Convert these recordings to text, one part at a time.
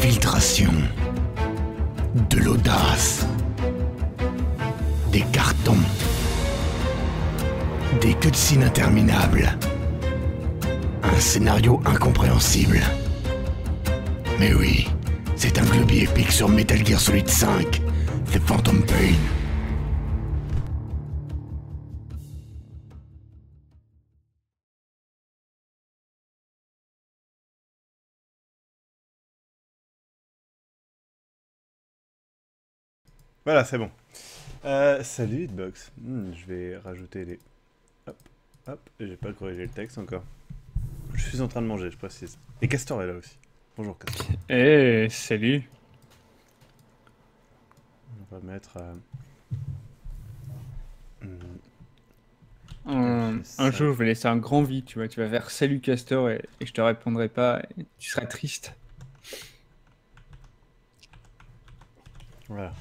l'infiltration, de l'audace, des cartons, des cutscenes interminables, un scénario incompréhensible. Mais oui, c'est un globi épique sur Metal Gear Solid 5, The Phantom Pain. Voilà, c'est bon. Salut Hitbox. Je vais rajouter les... Hop, hop. J'ai pas corrigé le texte encore. Je suis en train de manger, je précise. Et Castor est là aussi. Bonjour Castor. Eh, salut. On va mettre... Un jour, je vais laisser un grand vide, tu vois. Tu vas faire salut Castor et je te répondrai pas. Et tu seras triste. Voilà.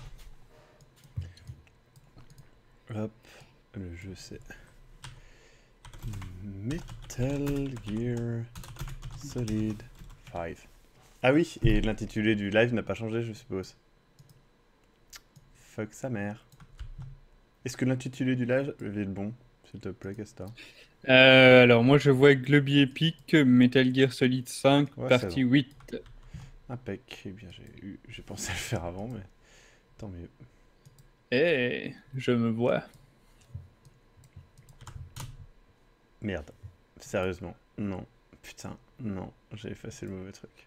Hop, le jeu c'est... Metal Gear Solid 5. Ah oui, et l'intitulé du live n'a pas changé, je suppose. Fuck sa mère. Est-ce que l'intitulé du live est le bon, s'il te plaît, Castor? Alors, moi, je vois Globy Epic, Metal Gear Solid 5, Ouais, partie 8. Impec. Eh bien, j'ai pensé à le faire avant, mais tant mieux. Eh, je me vois. Merde. Sérieusement. Non. Putain, non. J'ai effacé le mauvais truc.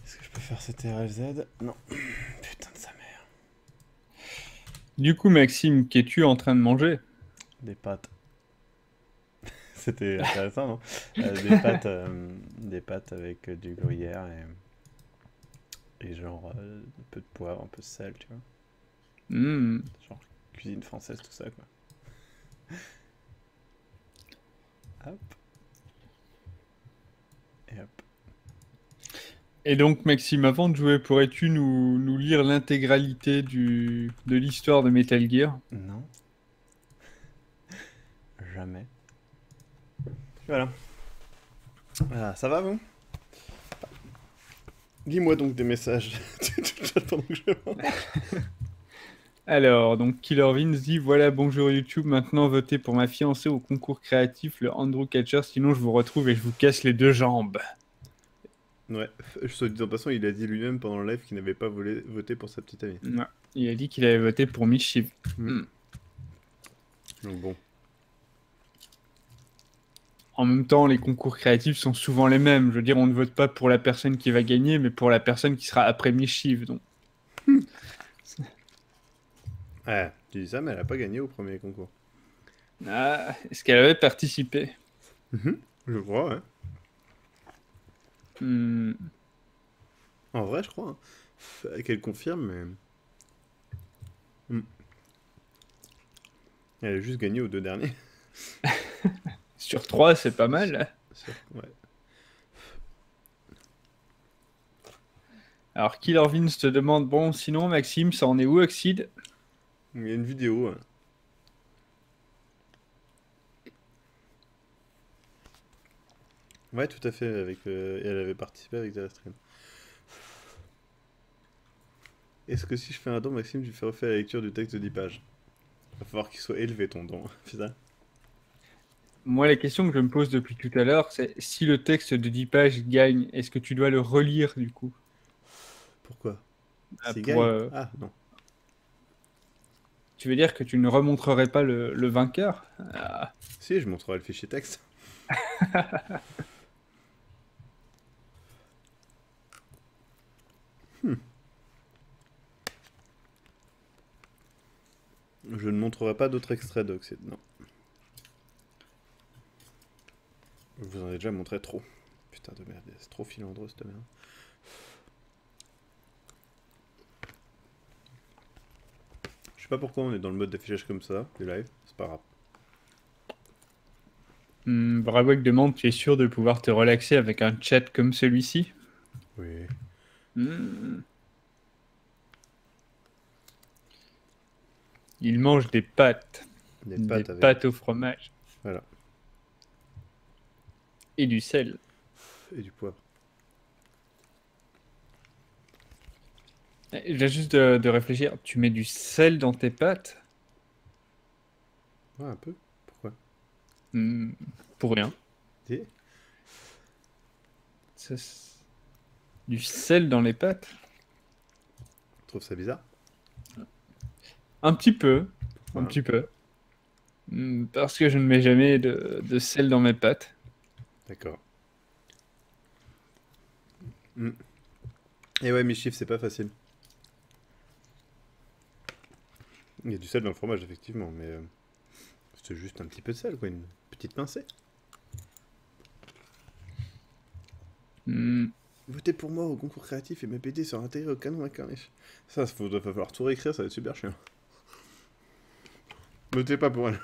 Est-ce que je peux faire cette RFZ? Non. Putain de sa mère. Du coup, Maxime, qu'es-tu en train de manger? Des pâtes. C'était intéressant, non? Des pâtes avec du gruyère et genre un peu de poivre, un peu de sel, tu vois. Genre cuisine française, tout ça, quoi. Hop. Et hop. Et donc, Maxime, avant de jouer, pourrais-tu nous lire l'intégralité de l'histoire de Metal Gear? Non. Jamais. Voilà. Ah, ça va, vous? Lis-moi donc des messages du chat pendant que je mange. Alors, donc Killer Vince dit voilà, bonjour YouTube, maintenant votez pour ma fiancée au concours créatif, le Andrew Catcher, sinon je vous retrouve et je vous casse les deux jambes. Ouais, soit dit en passant, il a dit lui-même pendant le live qu'il n'avait pas voté pour sa petite amie. Ouais. Il a dit qu'il avait voté pour Mischief. Donc bon. En même temps, les concours créatifs sont souvent les mêmes. Je veux dire, on ne vote pas pour la personne qui va gagner, mais pour la personne qui sera après Mischief. Donc. Ouais, tu dis ça, mais elle a pas gagné au premier concours. Ah, est-ce qu'elle avait participé? Je crois, ouais. Hmm. En vrai, je crois. Qu'elle confirme, mais... Elle a juste gagné aux deux derniers. Sur 3, c'est pas mal. Ouais. Alors, Killer Vince te demande bon, sinon, Maxime, ça en est où, Oxide? Il y a une vidéo. Hein. Ouais, tout à fait. Et elle avait participé avec Terrestrian. Est-ce que si je fais un don, Maxime, tu fais refaire la lecture du texte de 10 pages? Il va falloir qu'il soit élevé ton don. Putain. Moi, la question que je me pose depuis tout à l'heure, c'est si le texte de 10 pages gagne, est-ce que tu dois le relire du coup? Pourquoi? S'il Pour, gagne? Ah, non. Tu veux dire que tu ne remontrerais pas le vainqueur? Ah. Si, je montrerai le fichier texte. Je ne montrerai pas d'autres extraits d'Oxide, non. Je vous en ai déjà montré trop. Putain de merde, c'est trop filandreux cette merde. Je sais pas pourquoi on est dans le mode d'affichage comme ça, du live, c'est pas grave. Bravok demande, tu es sûr de pouvoir te relaxer avec un chat comme celui-ci? Oui. Il mange des pâtes. Des Des pâtes avec... pâtes au fromage. Voilà. Et du sel. Et du poivre. J'ai juste de réfléchir. Tu mets du sel dans tes pâtes? Ouais, un peu. Pourquoi? Hmm, pour rien. Tu Ça, du sel dans les pâtes? trouves ça bizarre? Un petit peu. Un Ouais. petit peu. Parce que je ne mets jamais de sel dans mes pâtes. D'accord. Hmm. Et ouais, mes chiffres, c'est pas facile. Il y a du sel dans le fromage, effectivement, mais c'est juste un petit peu de sel, quoi, une petite pincée. Hmm. Votez pour moi au concours créatif et m'aider sur intérêt au canon à Carnage. Ça, va falloir tout réécrire, ça va être super chiant. Votez pas pour elle.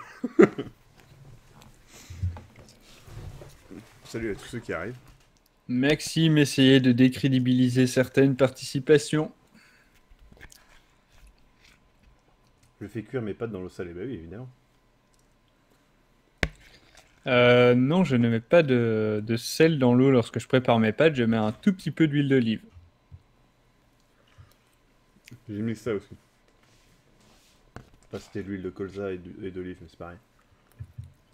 Salut à tous ceux qui arrivent. Maxime essayait de décrédibiliser certaines participations. Je fais cuire mes pâtes dans l'eau salée, bah oui, évidemment. Non, je ne mets pas de sel dans l'eau lorsque je prépare mes pâtes. Je mets un tout petit peu d'huile d'olive. J'ai mis ça aussi. Enfin, c'était de l'huile de colza et d'olive, mais c'est pareil.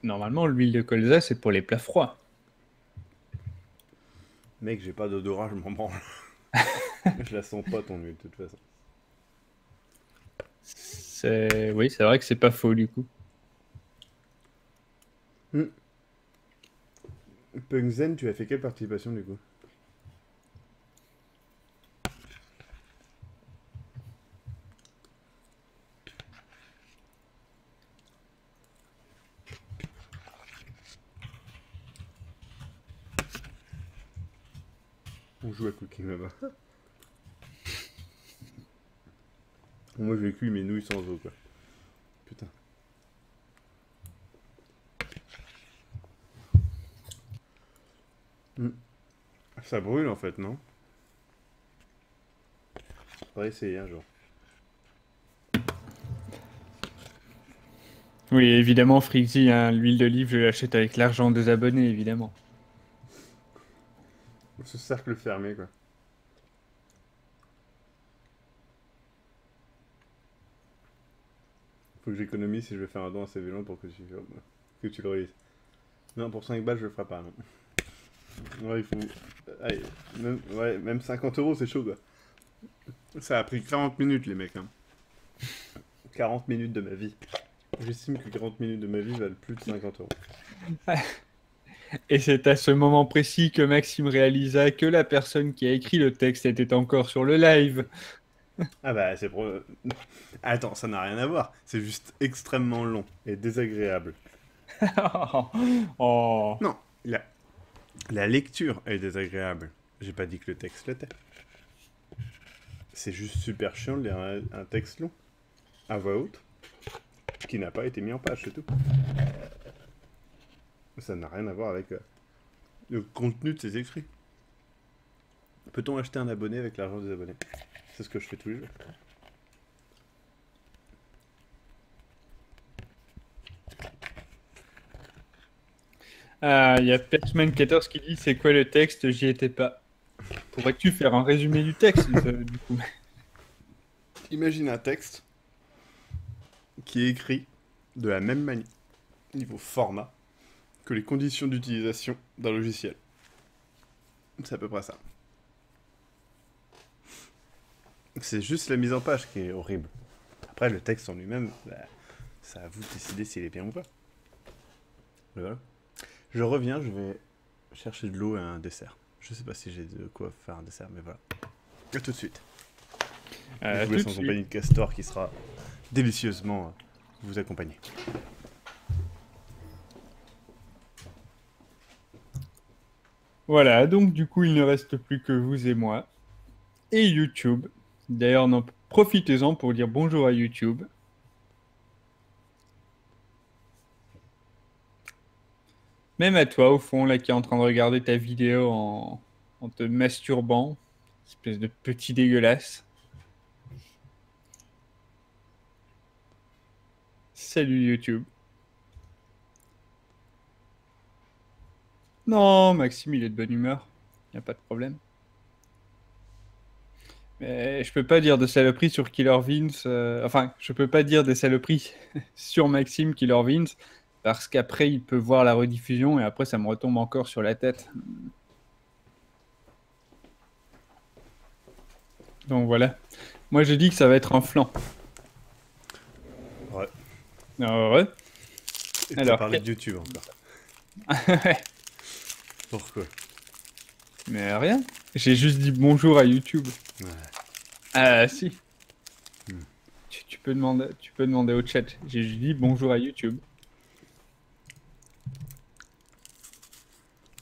Normalement, l'huile de colza, c'est pour les plats froids. Mec, j'ai pas d'odorat, je m'en branle. Je la sens pas ton huile, de toute façon. Oui, c'est vrai que c'est pas faux du coup. Punkzen, tu as fait quelle participation du coup? On joue à Cooking là-bas. Moi j'ai cuit mes nouilles sans eau quoi. Putain. Ça brûle en fait, non? On va essayer un jour. Oui, évidemment, Frixie, hein, l'huile d'olive, je l'achète avec l'argent des abonnés, évidemment. Ce cercle fermé quoi. Faut que j'économise si je veux faire un don assez violent pour que tu le réalises. Non, pour 5 balles je le ferai pas, non. Ouais, il faut... Allez, même 50 euros c'est chaud quoi. Ça a pris 40 minutes les mecs. Hein. 40 minutes de ma vie. J'estime que 40 minutes de ma vie valent plus de 50 euros. Et c'est à ce moment précis que Maxime réalisa que la personne qui a écrit le texte était encore sur le live. Ah bah c'est pour... Attends, ça n'a rien à voir. C'est juste extrêmement long et désagréable. Oh. Non, la lecture est désagréable. J'ai pas dit que le texte l'était. C'est juste super chiant de lire un texte long, à voix haute, qui n'a pas été mis en page, c'est tout. Ça n'a rien à voir avec le contenu de ses écrits. Peut-on acheter un abonné avec l'argent des abonnés? C'est ce que je fais tous les jours. Il y a Perchman14 qui dit c'est quoi le texte? J'y étais pas. Pourrais-tu faire un résumé du texte du coup? Imagine un texte qui est écrit de la même manière, niveau format, que les conditions d'utilisation d'un logiciel. C'est à peu près ça. C'est juste la mise en page qui est horrible. Après, le texte en lui-même, bah, c'est à vous de décider s'il est bien ou pas. Voilà. Je reviens, je vais chercher de l'eau et un dessert. Je sais pas si j'ai de quoi faire un dessert, mais voilà. A tout de suite. Je vous laisse en compagnie de Castor qui sera délicieusement vous accompagner. Voilà, donc du coup, il ne reste plus que vous et moi. Et YouTube. D'ailleurs, profitez-en pour dire bonjour à YouTube. Même à toi, au fond, là, qui est en train de regarder ta vidéo en te masturbant. Espèce de petit dégueulasse. Salut YouTube. Non, Maxime, il est de bonne humeur. Il n'y a pas de problème. Mais je peux pas dire de saloperies sur Killer Vince. Enfin, je peux pas dire des saloperies sur Maxime Killer Vince parce qu'après il peut voir la rediffusion et après ça me retombe encore sur la tête. Donc voilà. Moi je dis que ça va être un flanc. Ouais. Ouais. Et t'as parlé de YouTube encore. Ouais. Pourquoi? Mais rien. J'ai juste dit bonjour à YouTube. Ouais. Ah si. Tu peux demander au chat. J'ai juste dit bonjour à YouTube.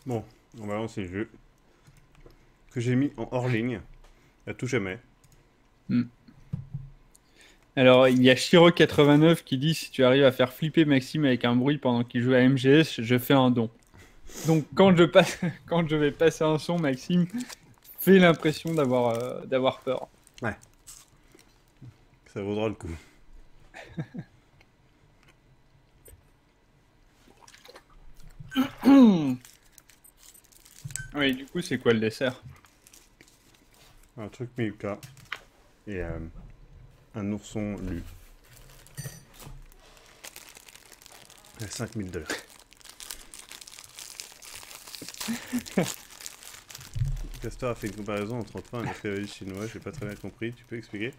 Bon, on va lancer le jeu. Que j'ai mis en hors ligne. À tout jamais. Alors, il y a Shiro89 qui dit si tu arrives à faire flipper Maxime avec un bruit pendant qu'il joue à MGS, je fais un don. Donc, quand je vais passer un son, Maxime, fais l'impression d'avoir peur. Ouais. Ça vaudra le coup. Oui, du coup, c'est quoi le dessert? Un truc Milka. Et un ourson lu. À $5000. Castor a fait une comparaison entre un train et un esclavage chinois, j'ai pas très bien compris, tu peux expliquer?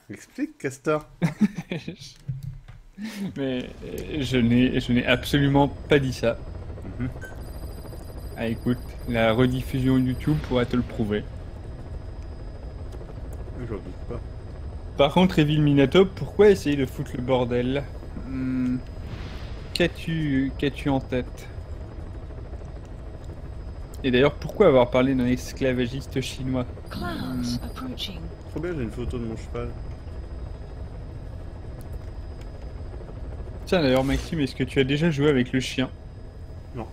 Explique, Castor. Mais je n'ai absolument pas dit ça. Ah écoute, la rediffusion YouTube pourra te le prouver. J'en doute pas. Par contre, Evil Minato, pourquoi essayer de foutre le bordel? Qu'as-tu en tête? Et d'ailleurs, pourquoi avoir parlé d'un esclavagiste chinois? Trop bien, j'ai une photo de mon cheval. Tiens, d'ailleurs, Maxime, est-ce que tu as déjà joué avec le chien? Non.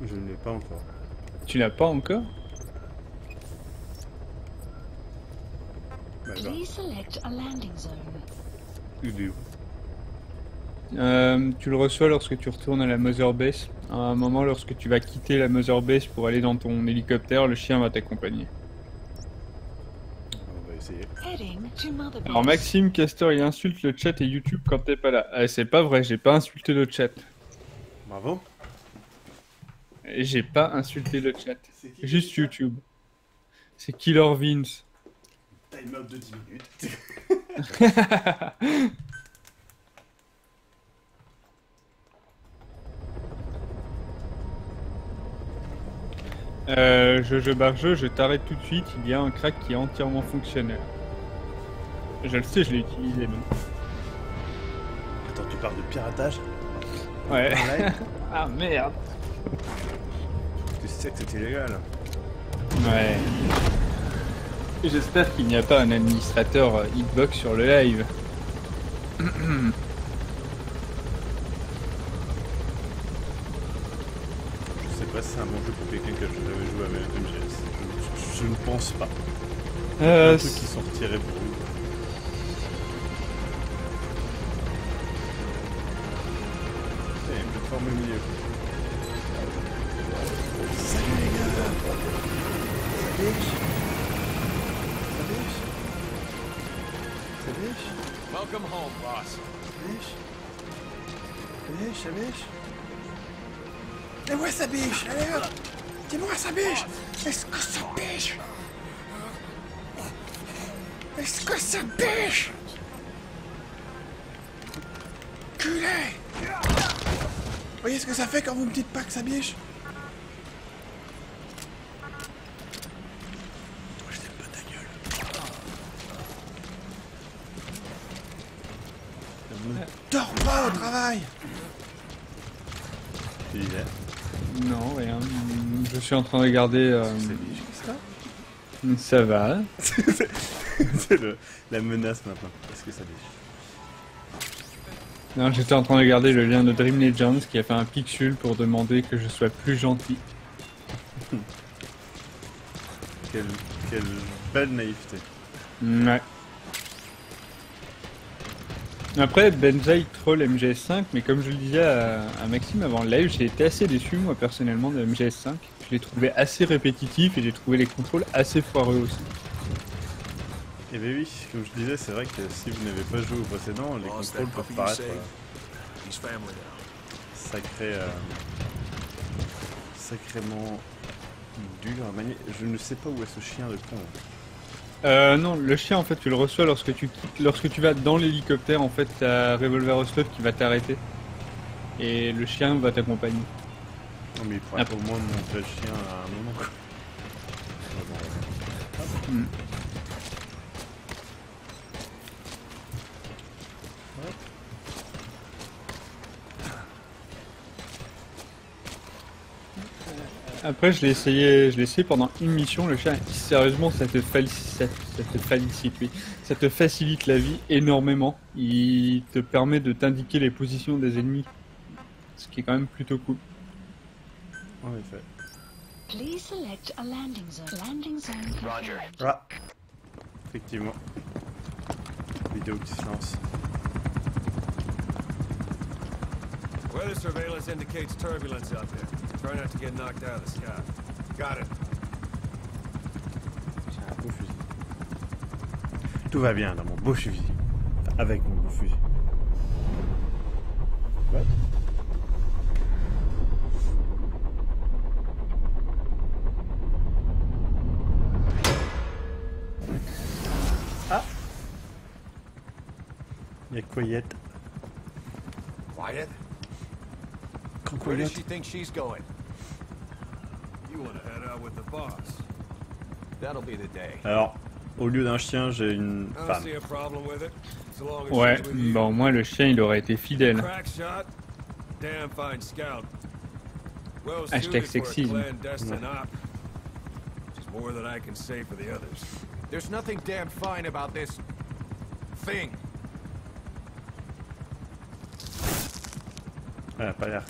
Je ne l'ai pas encore. Tu l'as pas encore? Please select a landing zone. Tu le reçois lorsque tu retournes à la Mother Base. À un moment, lorsque tu vas quitter la Mother Base pour aller dans ton hélicoptère, le chien va t'accompagner. On va essayer. Heading to Mother Base. Alors Maxime, Castor, il insulte le chat et YouTube quand t'es pas là. Ah, c'est pas vrai, j'ai pas insulté le chat. Bravo. Et j'ai pas insulté le chat. Juste YouTube. C'est Killer Vince. Time out de 10 minutes. Jojo Barjot, je t'arrête tout de suite, il y a un crack qui est entièrement fonctionnel. Je le sais, je l'ai utilisé même. Attends, tu parles de piratage? Ouais. En live? Ah merde. Tu sais que c'est illégal. Ouais. J'espère qu'il n'y a pas un administrateur hitbox sur le live. Je sais pas si c'est un bon jeu pour quelqu'un qui a jamais joué à MGS. Je ne pense pas. Un truc qui sortirait pour lui. Il y a une plateforme au milieu. Salut les gars. Ça biche. Ça biche. Welcome home, boss. Ça biche. Et ouais, ça biche. Allez hop. Dis-moi, ça biche. Est-ce que ça biche? Est-ce que ça biche? Culé. Vous voyez ce que ça fait quand vous me dites pas que ça biche? Je t'aime pas ta gueule. Dors pas au travail. Tu disais? Non, rien. Je suis en train de regarder... Ça biche, qu'est-ce que Ça va. c'est la menace maintenant. Est-ce que ça biche? Non, j'étais en train de regarder le lien de Dream Legends qui a fait un pixel pour demander que je sois plus gentil. Quelle belle naïveté. Ouais. Après, Benja il troll MGS5, mais comme je le disais à Maxime avant le live, j'ai été assez déçu moi personnellement de MGS5. Je l'ai trouvé assez répétitif et j'ai trouvé les contrôles assez foireux aussi. Et bien oui, comme je disais, c'est vrai que si vous n'avez pas joué au précédent, les contrôles peuvent paraître sacrément durs à manier. Je ne sais pas où est ce chien de con. Non, le chien en fait tu le reçois lorsque tu vas dans l'hélicoptère, en fait t'as Revolver Hostler qui va t'arrêter et le chien va t'accompagner. Non mais il pourrait au moins monter le chien à un moment quoi. Après je l'ai essayé pendant une mission, le chien, sérieusement ça te facilite la vie énormément. Il te permet de t'indiquer les positions des ennemis, ce qui est quand même plutôt cool. En effet. Please select a landing zone. Landing zone confirmed. Ah, effectivement. Vidéo qui se lance. Weather surveillance indicates turbulence out there. Try not to get knocked out of the sky. Got it. J'ai un beau fusil. Tout va bien dans mon beau fusil. Enfin, avec mon beau fusil. What? Ah! Il y a Quiet. Quiet? Quand Where does Quiet. she think she's going? You want to head out with the boss. That'll be the day. Alors, au lieu d'un chien, j'ai une I don't femme. see a problem with it. So long as Ouais, she's with you. bah au moins le chien il aurait été fidèle. Crack shot. Damn fine scout. Well Hashtag suited for a sexisme. clandestine op. Which is more than I can say for the others. There's nothing damn fine about this thing. Elle a pas l'air.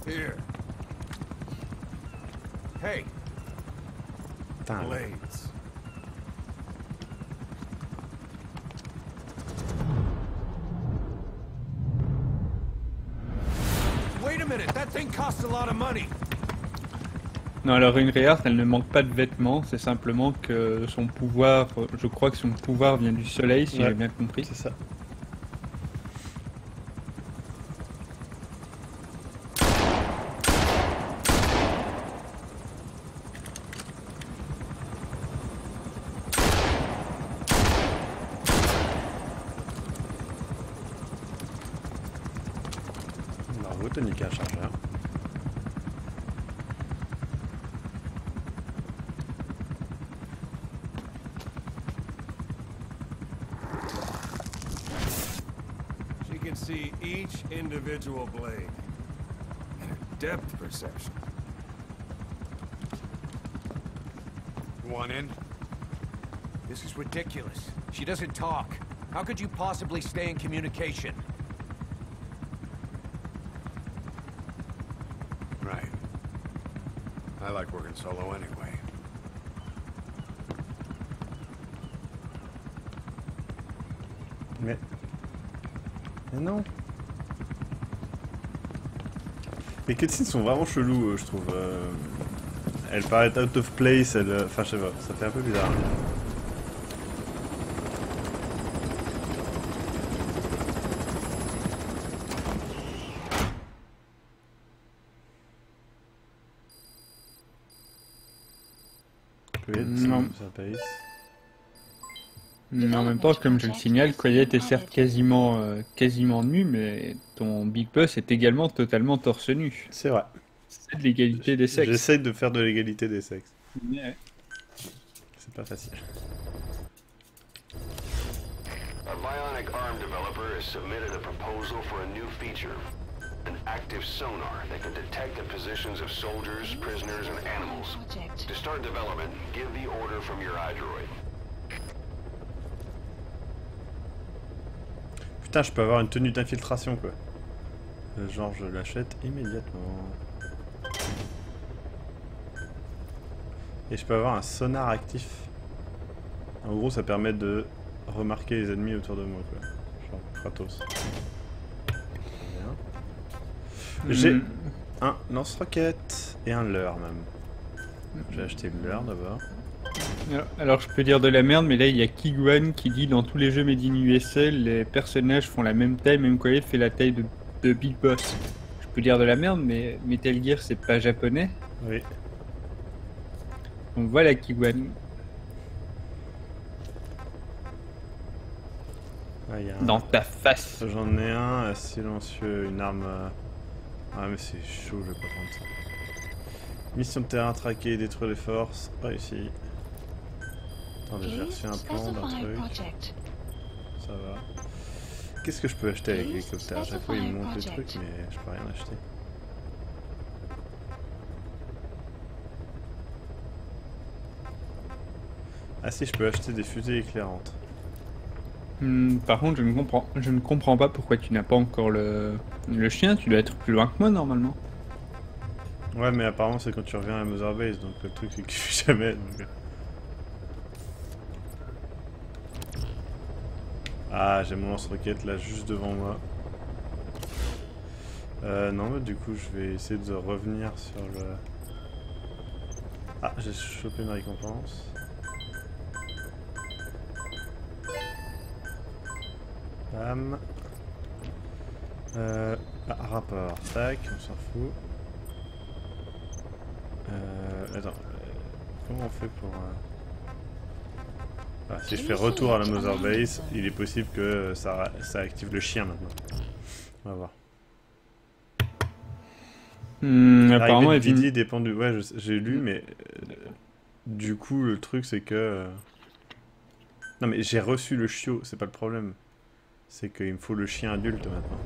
Here, Hey, Putain. blades. wait a minute. That thing costs a lot of money. Non, alors une Reinhardt, elle ne manque pas de vêtements, c'est simplement que son pouvoir, je crois que son pouvoir vient du soleil, si Ouais. j'ai bien compris. C'est ça. Bravo, Tonic a un chargeur. She can see each individual blade. And her depth perception. You want in? This is ridiculous. She doesn't talk. How could you possibly stay in communication? Right. I like working solo anyway. Mais non. Les cutscenes sont vraiment chelous, je trouve. Elle paraît out of place, enfin je sais pas, ça fait un peu bizarre. Non. Ça paye. Mais en même temps, comme je le signale, Quiet est certes quasiment nu, mais ton Big Boss est également totalement torse nu. C'est vrai. C'est de l'égalité des sexes. J'essaye de faire de l'égalité des sexes. Ouais. C'est pas facile. A bionic arm developer has submitted a proposal for a new feature. An active sonar that can detect the positions of soldiers, prisoners, and animals. Project. To start development, give the order from your iDroid. Putain, je peux avoir une tenue d'infiltration quoi. Genre, je l'achète immédiatement. Et je peux avoir un sonar actif. En gros, ça permet de remarquer les ennemis autour de moi, quoi. Genre Kratos. Bien. J'ai un lance-roquette et un leurre, même. J'ai acheté le leurre d'abord. Alors je peux dire de la merde, mais là il y a Kiguan qui dit dans tous les jeux Made in USL, les personnages font la même taille, même quand il fait la taille de Big Boss. Je peux dire de la merde, mais Metal Gear c'est pas japonais. Oui. Donc voilà Kiguan. Ah, y a Dans ta face. J'en ai un silencieux, une arme. Ah, mais c'est chaud, je vais pas prendre ça. Mission de terrain, traquer et détruire les forces. Réussi. Attendez, j'ai reçu un plan d'un truc. Ça va. Qu'est-ce que je peux acheter avec l'hélicoptère? À chaque fois, il me montre des trucs, mais je peux rien acheter. Ah si, je peux acheter des fusées éclairantes. Par contre, je ne comprends pas pourquoi tu n'as pas encore le chien. Tu dois être plus loin que moi normalement. Ouais, mais apparemment, c'est quand tu reviens à Mother Base, donc le truc, c'est que je fais jamais. Donc... Ah, j'ai mon lance-roquette là, juste devant moi. Non, mais du coup, je vais essayer de revenir sur le... Ah, j'ai chopé une récompense. Bam. Rapport. Tac, on s'en fout. Attends. Comment on fait pour... Ah, si je fais retour à la Mother Base, il est possible que ça active le chien maintenant. On va voir. Apparemment, Vidi dépend du... Ouais, j'ai lu, mais... du coup, le truc, c'est que... Non, mais j'ai reçu le chiot, c'est pas le problème. C'est qu'il me faut le chien adulte maintenant.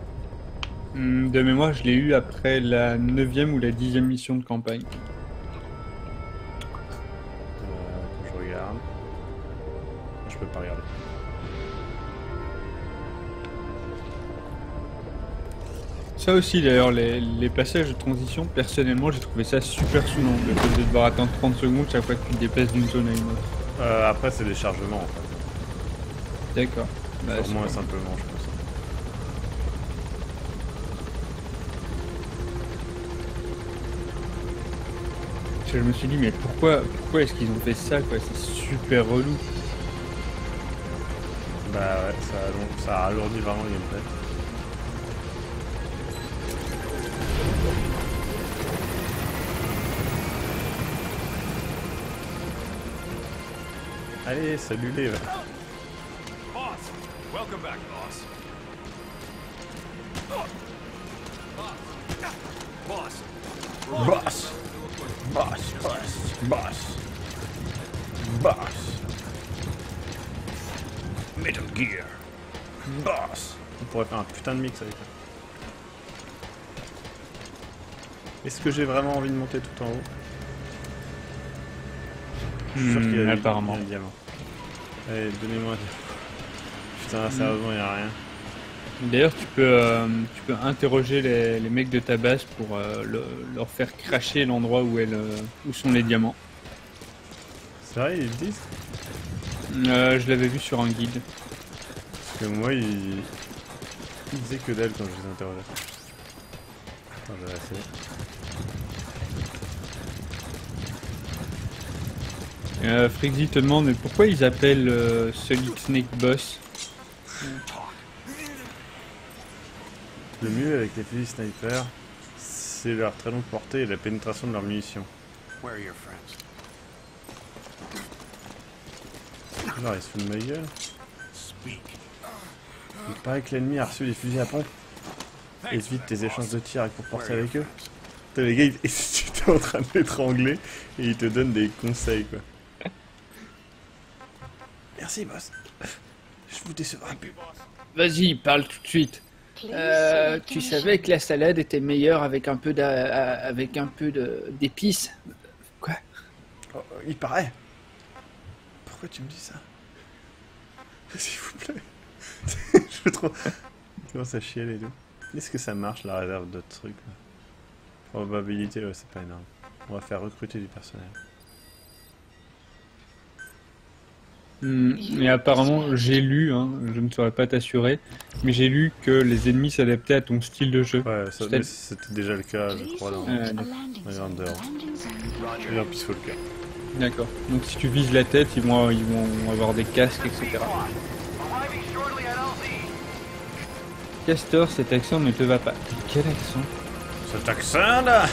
De mémoire, je l'ai eu après la 9e ou la 10e mission de campagne. Je regarde. Je peux pas regarder. Ça aussi d'ailleurs, les passages de transition, personnellement j'ai trouvé ça super saoulant, le fait de devoir attendre 30 secondes chaque fois que tu te déplaces d'une zone à une autre. Après c'est des chargements en fait. D'accord. Bah, Sûrement et simplement je pense. Je me suis dit mais pourquoi est-ce qu'ils ont fait ça quoi, c'est super relou. Bah ouais, ça alourdit vraiment le gameplay. Allez, salut les... Boss! Welcome back, boss. Boss! Boss! Boss! Boss! Boss! Boss! Metal Gear! Boss! On pourrait faire un putain de mix avec ça. Est-ce que j'ai vraiment envie de monter tout en haut? Je suis sûr qu'il y a apparemment. un diamant. Allez, donnez-moi un diamant. Putain, sérieusement, il n'y a rien. D'ailleurs tu peux interroger les mecs de ta base pour leur faire cracher l'endroit où sont les diamants. C'est vrai, ils le disent? Je l'avais vu sur un guide. Parce que moi, il disait que dalle quand je les interrogeais. Attends, je vais essayer. Frixie te demande mais pourquoi ils appellent Solid Snake Boss. Le mieux avec les fusils sniper, c'est leur très longue portée et la pénétration de leurs munitions. Where are your friends? Alors, il se fout de ma gueule. Speak. Il paraît que l'ennemi a reçu des fusils à pompe. Évite tes échanges de tirs avec pour porter avec eux. Putain, les gars, tu t'es en train de l'étrangler et ils te donnent des conseils, quoi. Merci, boss. Je vous décevrai plus. Vas-y, parle tout de suite. Tu savais que la salade était meilleure avec un peu d'épices. Quoi? Oh, il paraît. Pourquoi tu me dis ça? S'il vous plaît. Je veux trop... Je commence à chialer et tout. Est-ce que ça marche la réserve de trucs là? Probabilité, ouais, c'est pas énorme. On va faire recruter du personnel. Mais apparemment, j'ai lu, hein, je ne saurais pas t'assurer, mais j'ai lu que les ennemis s'adaptaient à ton style de jeu. Ouais, ça, mais c'était déjà le cas, je crois, dans Grandeur. Et dans Peaceful Care. D'accord. Donc si tu vises la tête, ils vont avoir des casques, etc. Castor, cet accent ne te va pas. Quel accent? Cet accent là.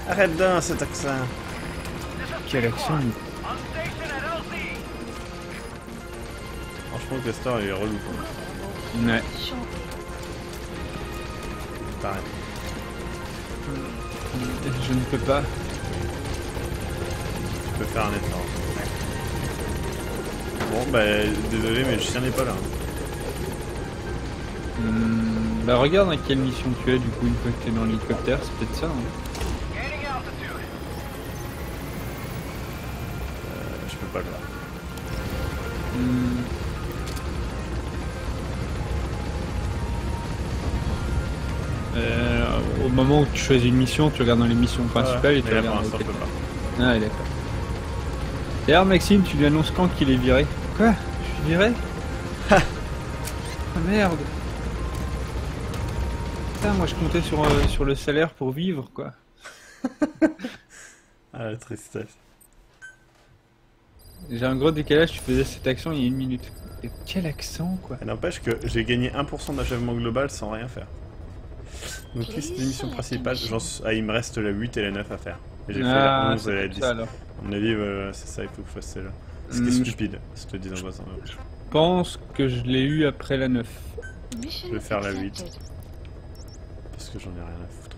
Arrête donc cet accent. Quel accent? Franchement, Castor il est relou. Ouais. Pareil. Je ne peux pas. Tu peux faire un effort. Bon, bah, désolé, mais le chien n'est pas là. Bah regarde à quelle mission tu es du coup une fois que tu es dans l'hélicoptère, c'est peut-être ça. Hein. Je peux pas le voir. Au moment où tu choisis une mission, tu regardes dans les missions principales et tu là, pour regardes. l'instant, je peux pas. Ah d'accord. D'ailleurs Maxime, tu lui annonces quand qu'il est viré? Quoi? Je suis viré? Ah merde. Putain, moi je comptais sur le salaire pour vivre quoi. Ah la tristesse. J'ai un gros décalage, tu faisais cette action il y a 1 minute. Et quel accent quoi. Ça n'empêche que j'ai gagné 1% d'achèvement global sans rien faire. Donc liste des missions principales, il me reste la 8 et la 9 à faire. Et j'ai fait la 11 et la 10. À mon avis, c'est ça, il faut que je fasse celle-là. Ce qui est stupide, je te dis en passant. Je pense que je l'ai eu après la 9. Je vais faire la 8. Parce que j'en ai rien à foutre.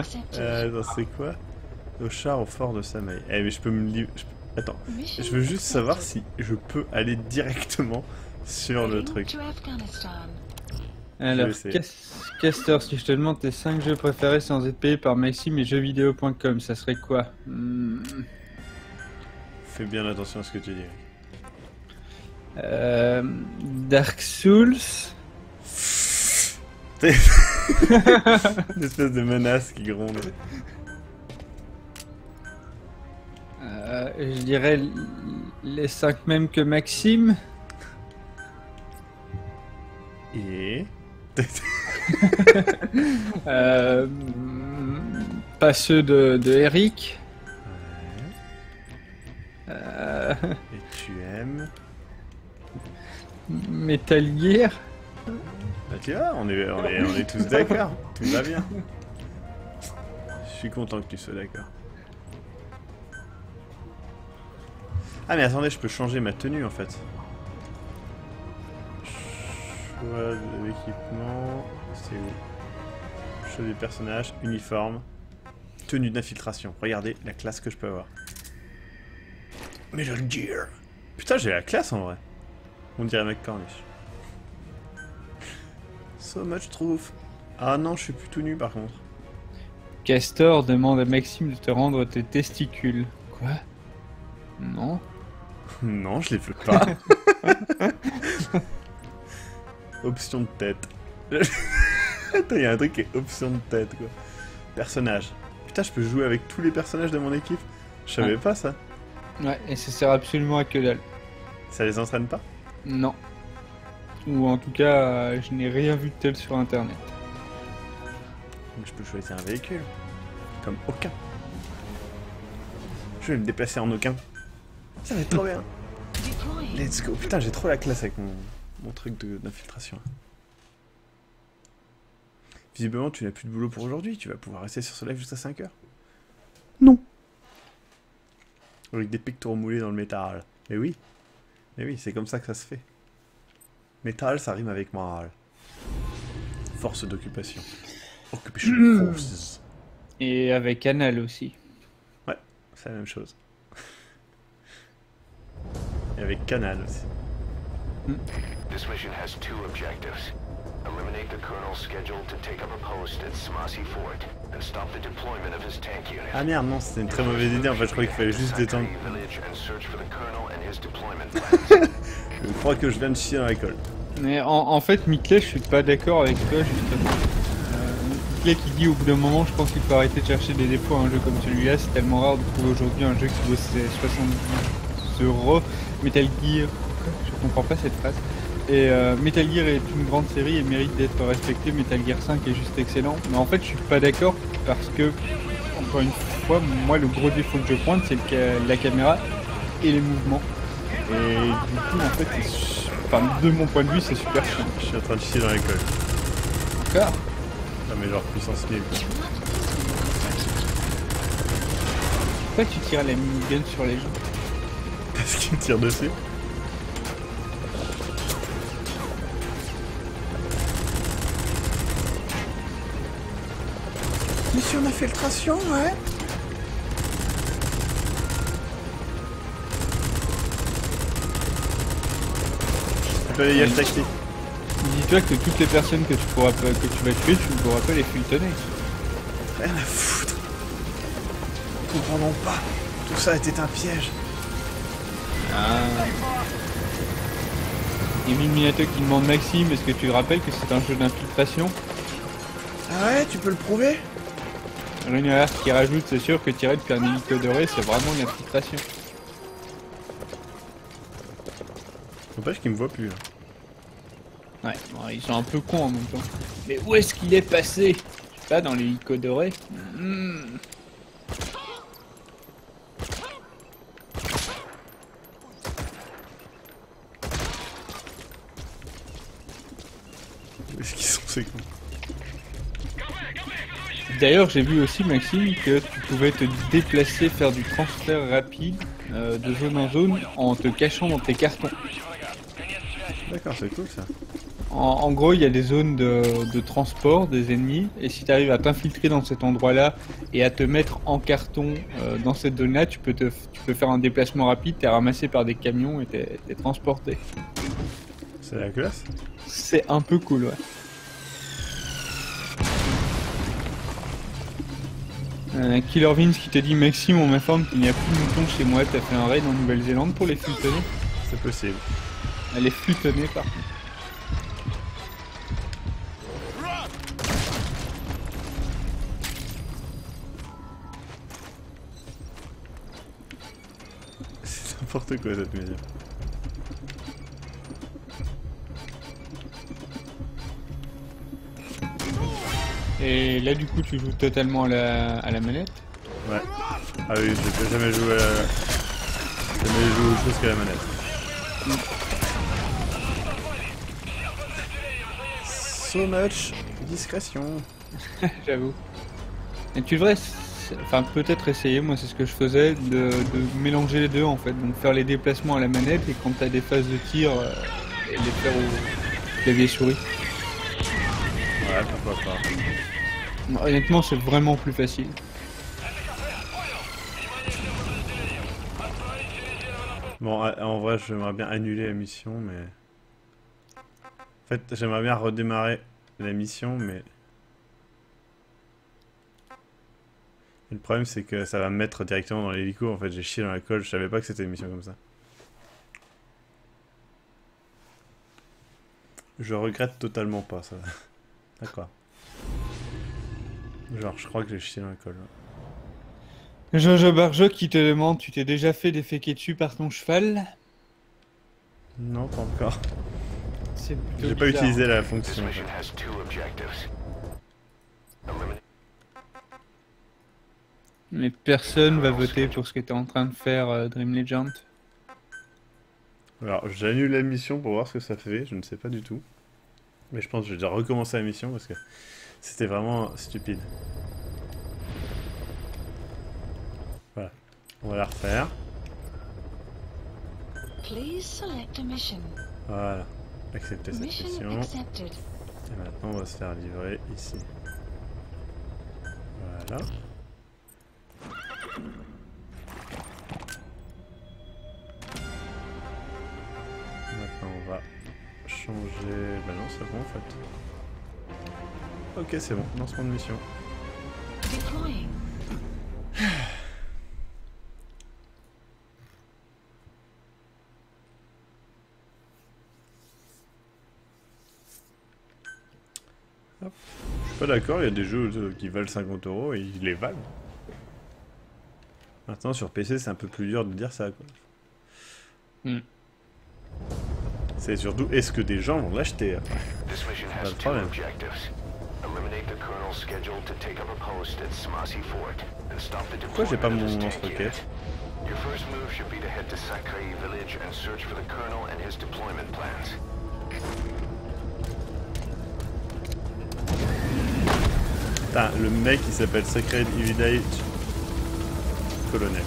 Attends, c'est quoi? Au char au fort de Samaï. Eh mais je peux me livrer... Attends, je veux juste savoir si je peux aller directement sur le truc. Alors, Castor, si je te demande tes 5 jeux préférés sans être payé par Maxime et jeuxvideo.com, ça serait quoi? Fais bien attention à ce que tu dis. Dark Souls. Une espèce de menace qui gronde. Je dirais les 5 mêmes que Maxime. Et... pas ceux de Eric. Ouais. Et tu aimes Metal Gear. Bah tu vois, on est tous d'accord. Tout va bien. Je suis content que tu sois d'accord. Ah mais attendez, je peux changer ma tenue en fait. Choix de l'équipement, c'est où? Choix des personnages, uniforme, tenue d'infiltration. Regardez la classe que je peux avoir. Metal Gear. Putain, j'ai la classe en vrai. On dirait mec Corniche. So much truth. Ah non, je suis plus tout nu par contre. Castor demande à Maxime de te rendre tes testicules. Quoi? Non. Non, je les veux pas. Option de tête. Attends, il y a un truc qui est option de tête, quoi. Personnage. Putain, je peux jouer avec tous les personnages de mon équipe. Je savais pas ça. Ouais, et ça sert absolument à que dalle. Ça les entraîne pas? Non. Ou en tout cas, je n'ai rien vu de tel sur internet. Donc je peux choisir un véhicule. Comme aucun. Je vais me déplacer en aucun. Ça va être trop bien. Let's go. Putain, j'ai trop la classe avec mon truc d'infiltration. Visiblement, tu n'as plus de boulot pour aujourd'hui. Tu vas pouvoir rester sur ce live jusqu'à 5 heures. Non. Avec des pectoraux moulés dans le métal. Mais oui. Mais oui, c'est comme ça que ça se fait. Métal, ça rime avec moral. Force d'occupation. Occupation forces. Et avec Anal aussi. Ouais, c'est la même chose. Et avec Canal aussi. This mission has 2 objectives. Eliminate the colonel scheduled to take up a post at Smasi Fort and stop the deployment of his tank unit. Ah merde, non, c'était une très mauvaise idée. En fait, je croyais qu'il fallait juste détendre. Je crois que je viens de chier dans l'école. Mais en fait, Mikley, je suis pas d'accord avec toi justement. Clay qui dit au bout d'un moment, je pense qu'il faut arrêter de chercher des défauts à un jeu comme celui-là. C'est tellement rare de trouver aujourd'hui un jeu qui vaut ses 70€. Metal Gear, je comprends pas cette phrase. Et Metal Gear est une grande série et mérite d'être respecté. Metal Gear 5 est juste excellent. Mais en fait, je suis pas d'accord parce que, encore une fois, moi le gros défaut que je pointe, c'est la caméra et les mouvements. Et du coup, en fait, de mon point de vue, c'est super chiant. Je suis en train de chier dans l'école. Encore. Ah mais genre puissance 1000 quoi. Pourquoi tu tires la minigun sur les gens? Parce qu'il me tire dessus. Mission d'infiltration, ouais. Balayage tactique. Dis-toi que toutes les personnes que tu vas tuer, tu ne pourras pas les fultonner. Rien à foutre. Nous comprendrons pas. Tout ça était un piège. Et Minato qui demande Maxime, est-ce que tu te rappelles que c'est un jeu d'infiltration? Ah ouais, tu peux le prouver? Renard qui rajoute, c'est sûr que tirer depuis un hélico doré, c'est vraiment une infiltration. N'empêche qu'il me voit plus. Là. Ouais, bon, ils sont un peu cons en même temps. Mais où est-ce qu'il est passé? Je sais pas, dans l'hélico doré. Où est-ce qu'ils sont ces cons? D'ailleurs, j'ai vu aussi, Maxime, que tu pouvais te déplacer, faire du transfert rapide de zone en zone en te cachant dans tes cartons. D'accord, c'est cool ça. En gros, il y a des zones de transport des ennemis, et si tu arrives à t'infiltrer dans cet endroit-là et à te mettre en carton dans cette zone-là, tu peux faire un déplacement rapide, t'es ramassé par des camions et t'es transporté. C'est la classe. C'est un peu cool, ouais. Killer Vince qui te dit Maxime, on m'informe qu'il n'y a plus de moutons chez moi, t'as fait un raid en Nouvelle-Zélande pour les fultonner? C'est possible. Elle est fultonnée par contre. C'est n'importe quoi cette musique. Et là du coup tu joues totalement à la manette? Ouais. Ah oui, je peux jamais jouer à la... Jamais jouer autre chose qu'à la manette. So much discrétion. J'avoue. Et tu devrais, enfin peut-être essayer, moi c'est ce que je faisais, de mélanger les deux en fait. Donc faire les déplacements à la manette et quand t'as des phases de tir, les faire au clavier souris. Ouais, pourquoi pas. Honnêtement c'est vraiment plus facile. Bon, en vrai, j'aimerais bien annuler la mission, mais... En fait, j'aimerais bien redémarrer la mission, mais... Et le problème, c'est que ça va me mettre directement dans l'hélico. En fait, j'ai chié dans la colle, je savais pas que c'était une mission comme ça. Je regrette totalement pas, ça. D'accord. Genre, je crois que j'ai chié dans la colle. Jojo Barjo qui te demande, tu t'es déjà fait déféquer dessus par ton cheval? Non, pas encore. C'est plutôt J'ai pas bizarre, utilisé hein. la fonction. en Mission fait. has two objectives. Eliminate Mais personne va voter pour ce que t'es en train de faire, Dream Legend. Alors, j'annule la mission pour voir ce que ça fait, je ne sais pas du tout. Mais je pense que je vais déjà recommencer la mission parce que c'était vraiment stupide. Voilà, on va la refaire. Please select a mission. Voilà, accepter cette Mission mission. accepted. Et maintenant, on va se faire livrer ici. Voilà. Maintenant, on va changer... Bah non, c'est bon en fait. Ok, c'est bon, lancement de mission. Deploying. Hop. Pas d'accord, il y a des jeux qui valent 50 € et ils les valent. Maintenant sur PC c'est un peu plus dur de dire ça quoi. C'est surtout est-ce que des gens vont l'acheter. This mission Pas has de two problème. objectives. Eliminate the colonel's schedule to take up a post at Smasi Fort and stop the Pourquoi j'ai pas deployment of mon this tank lance-roquette? unit. Your first move should be to head to Sacré village and search for the colonel and his deployment plans. Putain, le mec il s'appelle Sacred Village Colonel.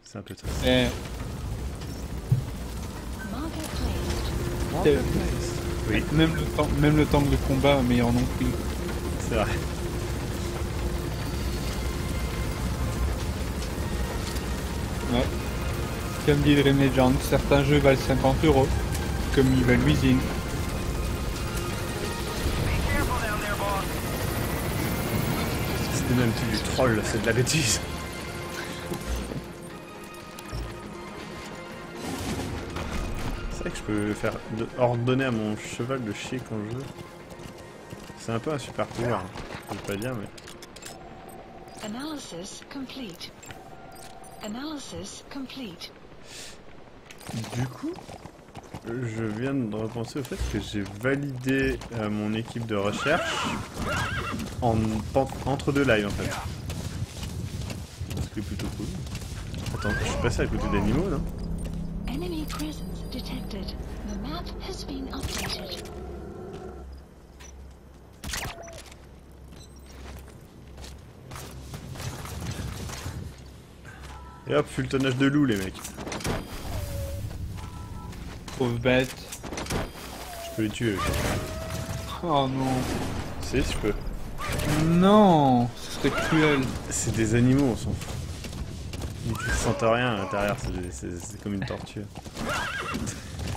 C'est un peu triste. Eh, Marker placed. Oui, même le temps de combat, meilleur nom prix. c'est vrai. Ouais. Comme dit Dream Legend, certains jeux valent 50 €, comme ils valent Wizing. C'était même plus du troll, c'est de la bêtise. C'est vrai que je peux faire ordonner à mon cheval de chier quand je veux. C'est un peu un super pouvoir, hein. Je peux pas dire mais... Analysis complete. Analysis complete. Du coup, je viens de repenser au fait que j'ai validé mon équipe de recherche entre deux lives en fait. Ce qui est plutôt cool. Attends, je suis passé à côté d'animaux non? Enemy presence detected. The map has been updated. Et hop, full tonnage de loup les mecs. Pauvre bête. Je peux les tuer. Oh non. Si, je peux. Non, ce serait cruel. C'est des animaux, on s'en fout. Ils sentent rien à l'intérieur, c'est comme une tortue.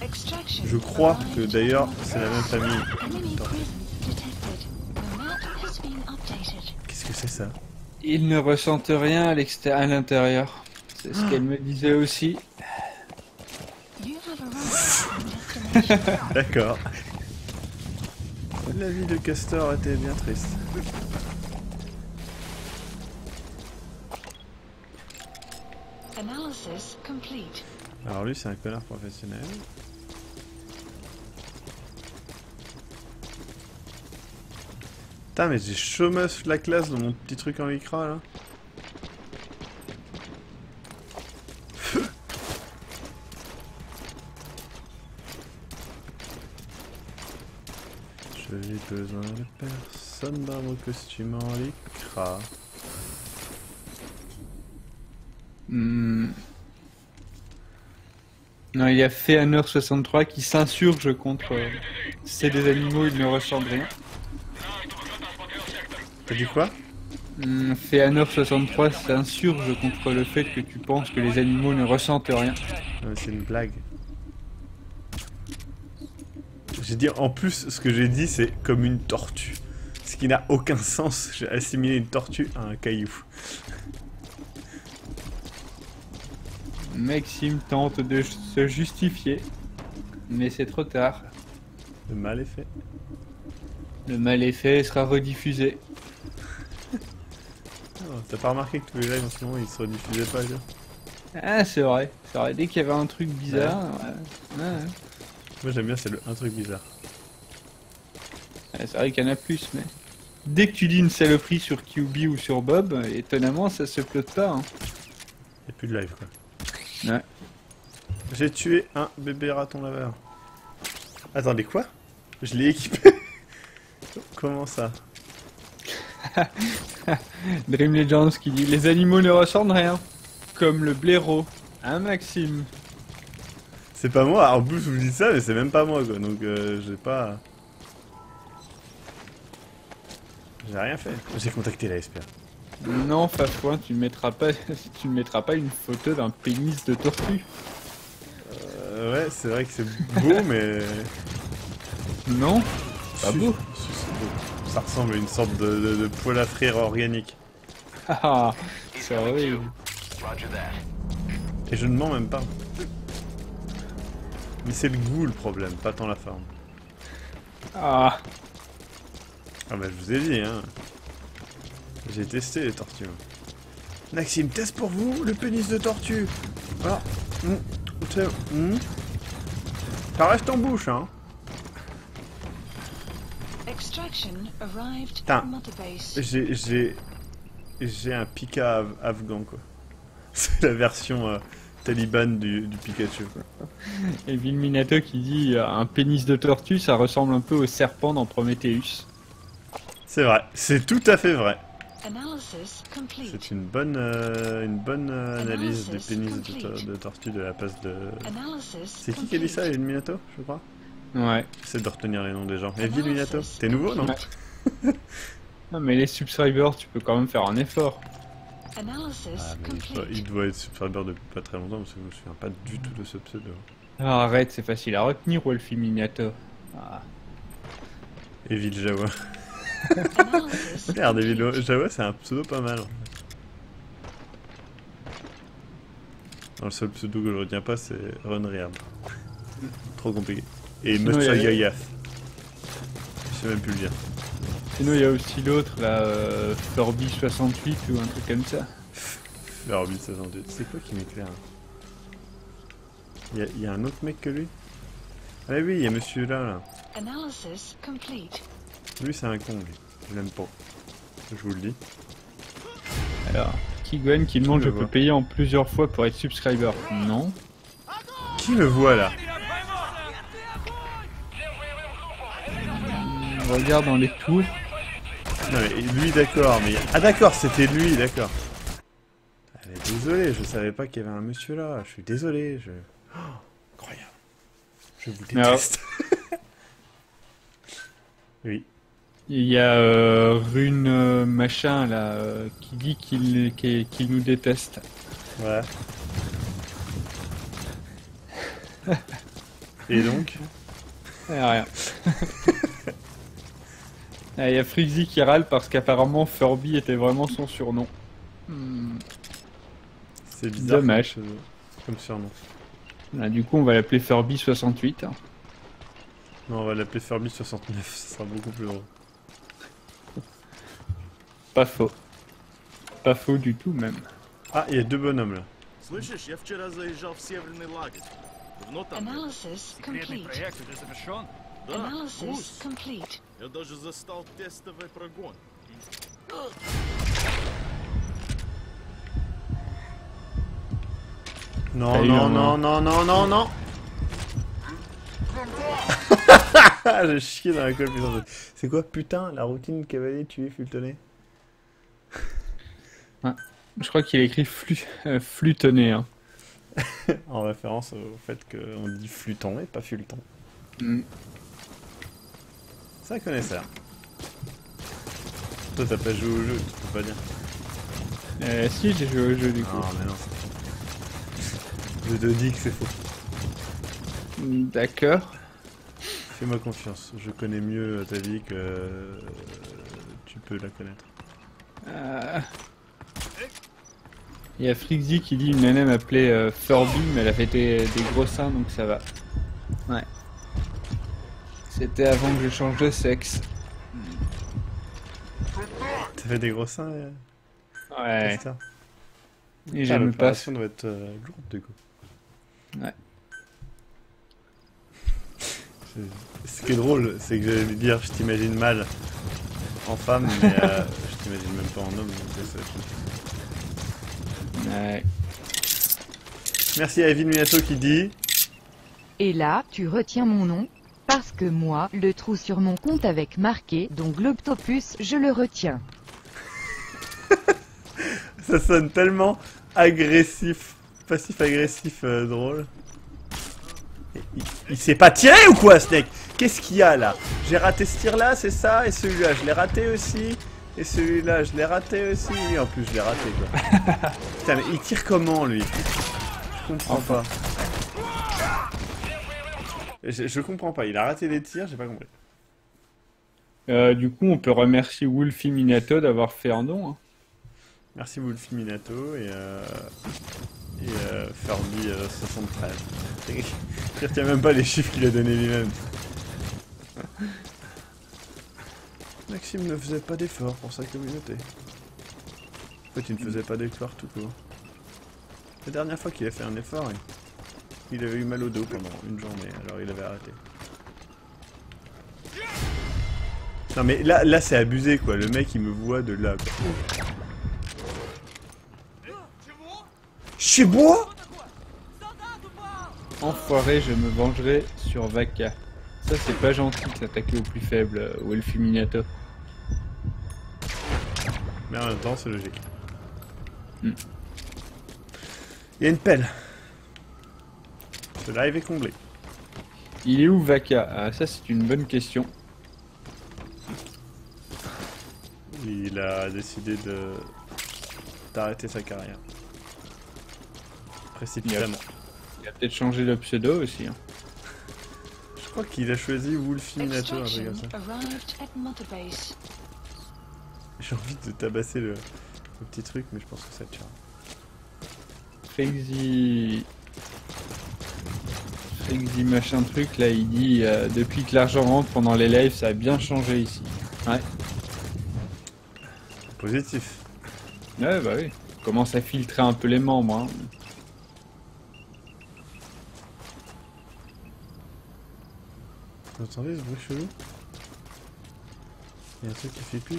Extraction. Je crois que d'ailleurs c'est la même famille. Enemy presence detected. The map has been updated. Qu'est-ce que c'est ça? Ils ne ressentent rien à l'intérieur. C'est ce qu'elle me disait aussi. You have arrived at your destination. D'accord. La vie de Castor était bien triste. Analysis complete. Alors lui c'est un connard professionnel. Putain mais j'ai chômeuse la classe dans mon petit truc en lycra là. J'ai besoin de personne dans mon costume en lycra. Non, il y a Feanor 63 qui s'insurge contre c'est des animaux, ils ne ressentent rien. T'as dit quoi? Feanor 63 s'insurge contre le fait que tu penses que les animaux ne ressentent rien. Non, mais c'est une blague. J'ai dit en plus ce que j'ai dit c'est comme une tortue. Ce qui n'a aucun sens. J'ai assimilé une tortue à un caillou. Maxime tente de se justifier, mais c'est trop tard. Le mal est fait. Le mal est fait et sera rediffusé. Oh, t'as pas remarqué que tous les lives en ce moment ils se rediffusaient pas là? Ah, c'est vrai. C'est vrai, dès qu'il y avait un truc bizarre... ouais. Moi j'aime bien c'est le un truc bizarre. Ouais, c'est vrai qu'il y en a plus, mais... Dès que tu dis une saloperie sur QB ou sur Bob, étonnamment ça se flotte pas. Hein. Y'a plus de live quoi. Ouais. J'ai tué un bébé raton laveur. Attendez quoi? Je l'ai équipé. Comment ça? Dream Legends qui dit les animaux ne ressentent rien. Comme le blaireau. Hein Maxime? C'est pas moi, en plus vous dites ça mais c'est même pas moi quoi, donc j'ai pas... J'ai rien fait. J'ai contacté la SPA. Non, Fafouin, tu ne mettras pas une photo d'un pénis de tortue. Ouais, c'est vrai que c'est beau mais... Non, pas beau. C'est beau. Ça ressemble à une sorte de poêle à frire organique. Ah, c'est horrible. Roger that. Et je ne mens même pas. Mais c'est le goût le problème, pas tant la forme. Ah, Ah bah je vous ai dit, hein. J'ai testé les tortues. Maxime, teste pour vous le pénis de tortue. Alors, ça reste en bouche, hein. Extraction arrived Putain. at Motorbase. J'ai un Pika afghan, quoi. C'est la version talibane du Pikachu, quoi. Et Vilminato qui dit un pénis de tortue, ça ressemble un peu au serpent dans Prometheus. C'est vrai, c'est tout à fait vrai. Analysis complete. C'est une bonne analyse du pénis de tortue de la place de... Analysis C'est qui a dit ça, Illuminato, je crois? Ouais. J'essaie de retenir les noms des gens. Et Illuminato, t'es nouveau, non? Ouais. Non mais les subscribers, tu peux quand même faire un effort. Analysis Ah, mais complete. il doit être subscriber depuis pas très longtemps, parce que je me souviens pas du tout de ce pseudo. Ah, arrête, c'est facile à retenir, Wolfie Minato. Ah. Evil Jawa. Analysis Merde, Evil complete. Jawa, c'est un pseudo pas mal. Non, le seul pseudo que je retiens pas, c'est Runreal. Trop compliqué. Et Sinon, Musta il y a- Yayaf. Je sais même plus le dire. Sinon, il y a aussi l'autre, là, Furby 68 ou un truc comme ça. Furby 68. C'est quoi qui m'éclaire? Il y a un autre mec que lui? Ah oui, il y a monsieur là. Analysis complete. Lui, c'est un con, lui. Je l'aime pas. Je vous le dis. Alors, Kigwen qui demande le je voit. peux payer en plusieurs fois pour être subscriber. Non. Qui me voit là? Regarde dans les tours. Non mais lui d'accord, mais... Ah d'accord, c'était lui, d'accord. Allez, désolé, je savais pas qu'il y avait un monsieur là. Je suis désolé, je... Oh, incroyable. Je vous Mais alors- déteste. Oui. Il y a Rune machin là qui dit qu'il nous déteste. Ouais. Et donc? Rien. Ah, il y a Frixie qui râle parce qu'apparemment Furby était vraiment son surnom. C'est bizarre. Dommage. Comme surnom. Ah, du coup, on va l'appeler Furby 68. Non, on va l'appeler Furby 69, ça sera beaucoup plus drôle. Pas faux. Pas faux du tout même. Ah, il y a deux bonhommes là. Слышишь, я вчера заезжал в северный лагерь. Давно там? Analysis complete. Уже завершен? Да, Analysis гусь. complete. Я даже застал тестовый прогон. Non, T'as eu non, un- non, non, non, non, non. J'ai chié dans la colle puissance. C'est quoi, putain, la routine cavalier tué Fultonné? Je crois qu'il a écrit flutonné. Hein. En référence au fait qu'on dit fluton et pas fulton. Mm. C'est un connaisseur. Toi, t'as pas joué au jeu, tu peux pas dire. Si, j'ai joué au jeu du coup. Ah, mais non, c'est faux. Je te dis que c'est faux. D'accord. Fais-moi confiance, je connais mieux ta vie que tu peux la connaître. Il y a Frixie qui dit une nana m'appelait Furby, mais elle avait des gros seins donc ça va. Ouais. C'était avant que je change de sexe. T'as fait des gros seins, Ouais. Esther? Et Ah, j'aime pas. l'opération doit être lourde du coup. Ouais. Ce qui est drôle, c'est que j'allais lui dire je t'imagine mal en femme, mais je t'imagine même pas en homme, donc ça va être compliqué. Ouais. Merci à Evil Minato qui dit Et là, tu retiens mon nom, parce que moi, le trou sur mon compte avec marqué, donc Globtopus, je le retiens. ça sonne tellement agressif, passif-agressif drôle. Il s'est pas tiré ou quoi, Snake? Qu'est-ce qu'il y a là? J'ai raté ce tir là, c'est ça, et celui-là je l'ai raté aussi, et celui-là je l'ai raté aussi. Oui, en plus je l'ai raté quoi. Putain, mais il tire comment lui? Je comprends pas. Je comprends pas, il a raté les tirs, j'ai pas compris. Du coup, on peut remercier Wolfie Minato d'avoir fait un don. Hein. Merci Wolfie Minato et Furby 73. Je retiens même pas les chiffres qu'il a donné lui-même. Maxime ne faisait pas d'efforts pour sa communauté. En fait, il ne faisait pas d'efforts tout court. La dernière fois qu'il a fait un effort, il avait eu mal au dos pendant une journée, alors il avait arrêté. Non mais là c'est abusé quoi, le mec il me voit de là quoi. Chez moi? Enfoiré, je me vengerai sur Vaca. Ça c'est pas gentil de s'attaquer au plus faible, ou El Fulminato. Mais en même temps c'est logique. Il y a une pelle. Ce live est comblé. Il est où Vaca? Ah, ça c'est une bonne question. Il a décidé d'arrêter sa carrière. Précipitamment. Il a peut-être changé de pseudo aussi. Hein. Je crois qu'il a choisi Wolfminator, un truc comme ça. J'ai envie de tabasser le petit truc, mais je pense que ça te charme. Crazy machin truc là, il dit depuis que l'argent rentre pendant les lives, ça a bien changé ici. Ouais. Positif. Ouais bah oui. On commence à filtrer un peu les membres. Hein. Vous entendez ce bruit chelou? Il y a un truc qui fait pu.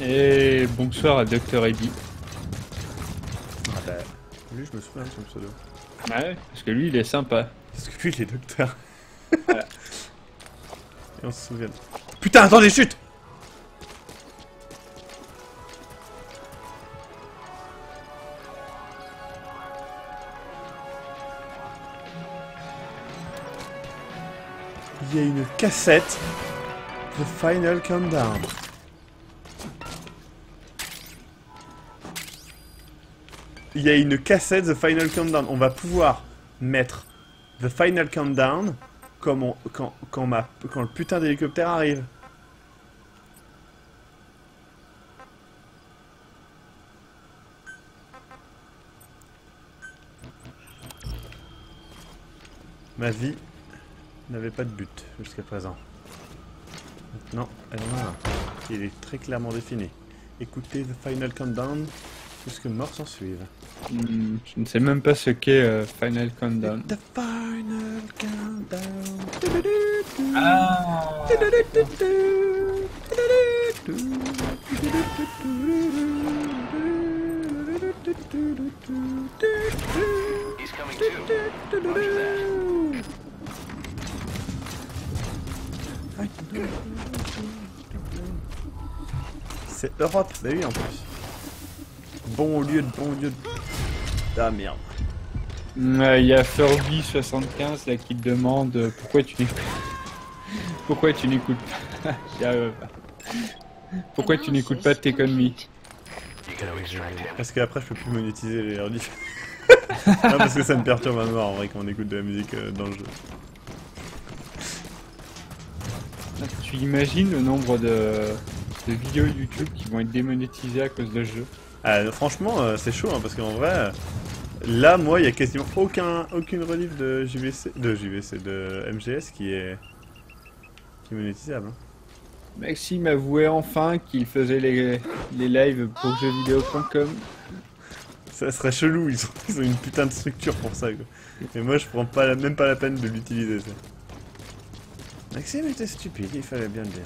Et bonsoir à Dr. Eddie. Ah bah, lui je me souviens de son pseudo. Ouais, parce que lui il est sympa. Parce que lui il est docteur. Voilà. Et on se souvient. Putain, attendez, chute! Il y a une cassette The Final Countdown. Il y a une cassette The Final Countdown. On va pouvoir mettre The Final Countdown comme quand le putain d'hélicoptère arrive. Ma vie n'avait pas de but jusqu'à présent. Maintenant, elle en a un. Il est très clairement défini. Écoutez The Final Countdown jusque mort s'en suive. Je ne sais même pas ce qu'est Final Countdown. The Final Countdown. Ah. He's coming too. Roger that. C'est Europe, bah oui en plus. Bon lieu de... Ah merde. Il y a Furby75 là qui te demande pourquoi tu n'écoutes... Pourquoi tu n'écoutes pas... Pourquoi tu n'écoutes pas Take On Me? Parce qu'après je peux plus monétiser les rediffs. Non, parce que ça me perturbe à mort en vrai quand on écoute de la musique dans le jeu. Tu imagines le nombre de vidéos YouTube qui vont être démonétisées à cause de ce jeu? Franchement c'est chaud hein, parce qu'en vrai là moi il y a quasiment aucune rediff de MGS qui est monétisable. Hein. Maxime avouait enfin qu'il faisait les lives pour jeuxvideo.com. Ça serait chelou, ils ont une putain de structure pour ça quoi. Et moi je prends même pas la peine de l'utiliser ça. Maxime était stupide, il fallait bien le dire.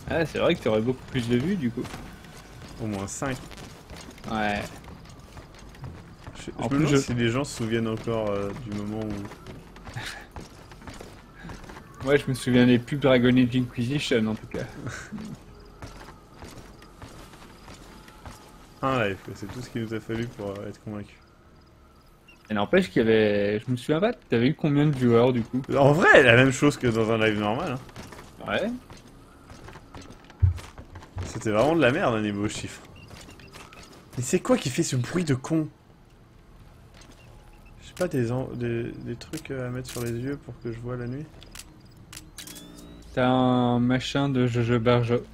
Ah c'est vrai que t'aurais beaucoup plus de vues du coup. Au moins 5. Ouais. Je me demande si les gens se souviennent encore du moment où... Ouais, je me souviens des pubs Dragon Age Inquisition en tout cas. Un live, c'est tout ce qu'il nous a fallu pour être convaincu. Et n'empêche qu'il y avait... Je me souviens pas, t'avais eu combien de viewers du coup? En vrai, la même chose que dans un live normal. Hein. Ouais. C'était vraiment de la merde à niveau chiffres. Mais c'est quoi qui fait ce bruit de con? Je sais pas, des trucs à mettre sur les yeux pour que je vois la nuit? T'as un machin de Jojo Barjo.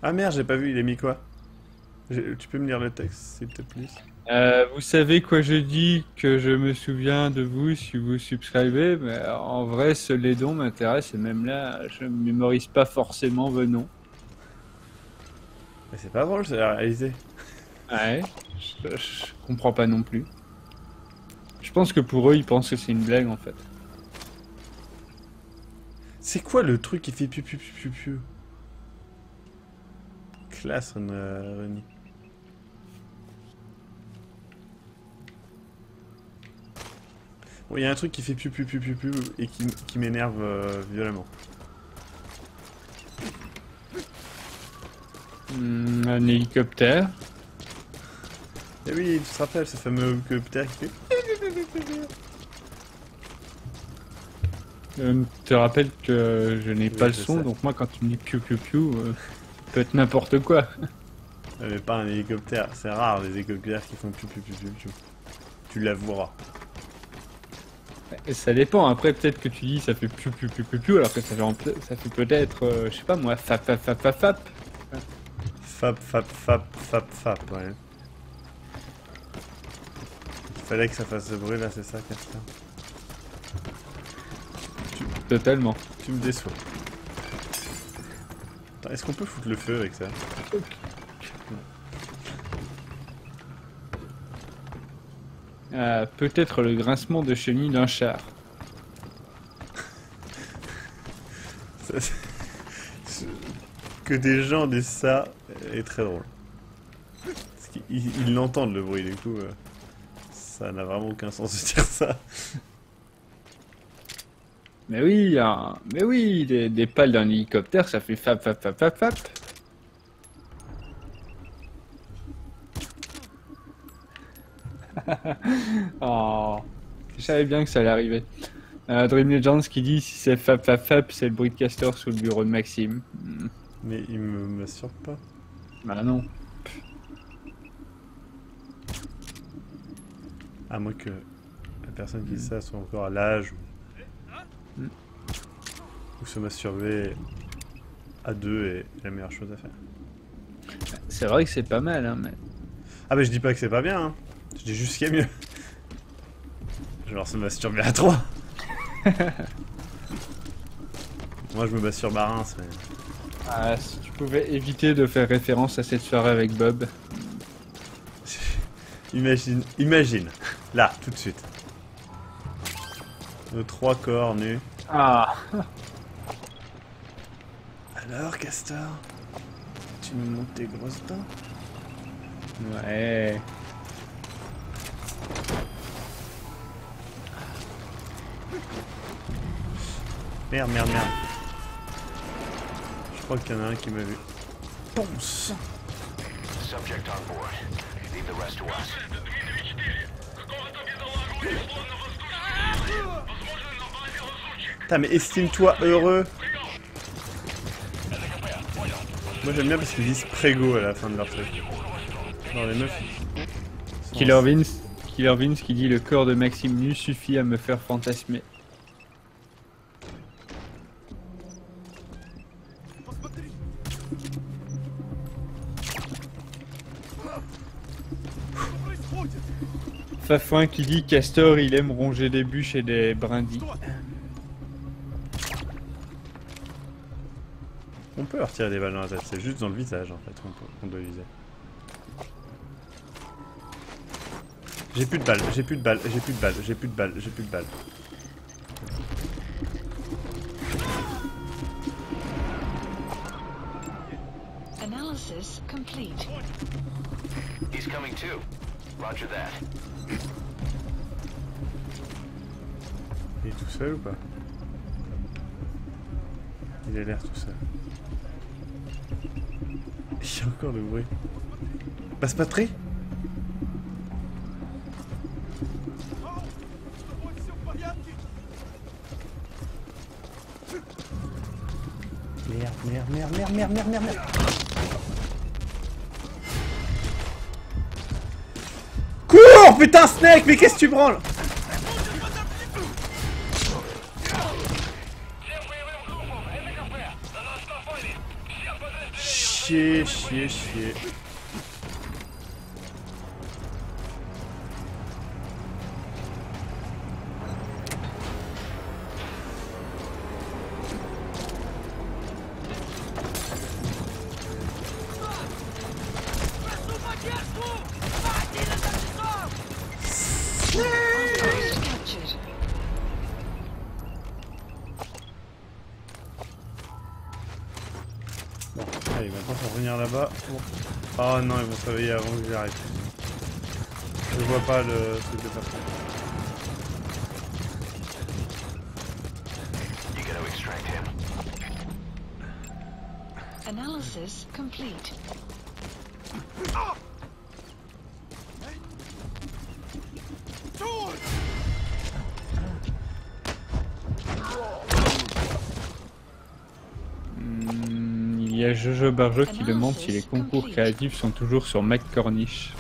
Ah merde, j'ai pas vu, il est mis quoi? Tu peux me lire le texte, s'il te plaît? Vous savez quoi je dis, que je me souviens de vous si vous subscribez, mais en vrai, seuls les dons m'intéressent et même là, je ne mémorise pas forcément vos noms. Mais c'est pas drôle, c'est à réaliser. Ouais, je comprends pas non plus. Je pense que pour eux, ils pensent que c'est une blague en fait. C'est quoi le truc qui fait piu piu piu piu piu? Classe, René. Bon, il y a un truc qui fait piu piu piu piu piu et qui m'énerve violemment. Un hélicoptère. Eh oui, tu te rappelles ce fameux hélicoptère qui fait... Je te rappelle que je n'ai Oui, pas le je son, sais. donc moi quand tu me dis piou piou piou, peut être n'importe quoi. Mais pas un hélicoptère, c'est rare les hélicoptères qui font piu piu piu piu piu. Tu l'avoueras. Et ça dépend, après peut-être que tu dis ça fait piou piou piou piou piou, alors que ça fait peut-être, je sais pas moi, fap fap fap fap fap. Fap fap fap fap fap, ouais. Il fallait que ça fasse ce bruit là, c'est ça, Castor? Totalement. Tu me déçois. Attends, est-ce qu'on peut foutre le feu avec ça? Peut-être le grincement de chenilles d'un char. Que des gens disent ça est très drôle. Parce qu'ils l'entendent le bruit, du coup, ça n'a vraiment aucun sens de dire ça. Mais oui, mais oui, des pales d'un hélicoptère, ça fait fap fap fap fap fap. Oh, je savais bien que ça allait arriver. Dream Legends qui dit si c'est fap fap fap, c'est le bruit de Castor sous le bureau de Maxime. Mais il me masturbe pas. Bah non. À moins que la personne qui dit ça soit encore à l'âge ou se masturber à deux est la meilleure chose à faire. C'est vrai que c'est pas mal, hein, mais... Ah bah je dis pas que c'est pas bien, hein. Je dis juste qu'il y a mieux. Genre se masturber à 3. Moi je me masturbe à Reims, mais... Ah, si tu pouvais éviter de faire référence à cette soirée avec Bob. Imagine, là, tout de suite. Nos 3 corps nus. Ah. Alors, Castor, tu nous montres tes grosses dents? Ouais. Merde. Je crois qu'il y en a un qui m'a vu. Ponce! Subject on board. Leave the rest to us. Putain, mais estime-toi heureux! Moi j'aime bien parce qu'ils disent prégo à la fin de leur truc. Genre les meufs. Killer Vince qui dit le corps de Maxime nu suffit à me faire fantasmer. Fafouin qui dit Castor il aime ronger des bûches et des brindilles. On peut leur tirer des balles dans la tête, c'est juste dans le visage en fait qu'on doit viser. J'ai plus de balles. Analysis complete. He's coming too. Roger that. Il est tout seul ou pas? Il a l'air tout seul. Il y a encore le bruit. Passe pas très? Merde. Cours, putain, Snake, mais qu'est-ce que tu branles? Chier. Outpost captured. Bon, allez, maintenant faut revenir là-bas. Bon. Oh non, ils vont se réveiller avant que j'arrive. Je vois pas le truc de façon. You gotta extract him. Analysis complete. Il y a Jojo Barjo qui demande si les concours créatifs sont toujours sur McCornish.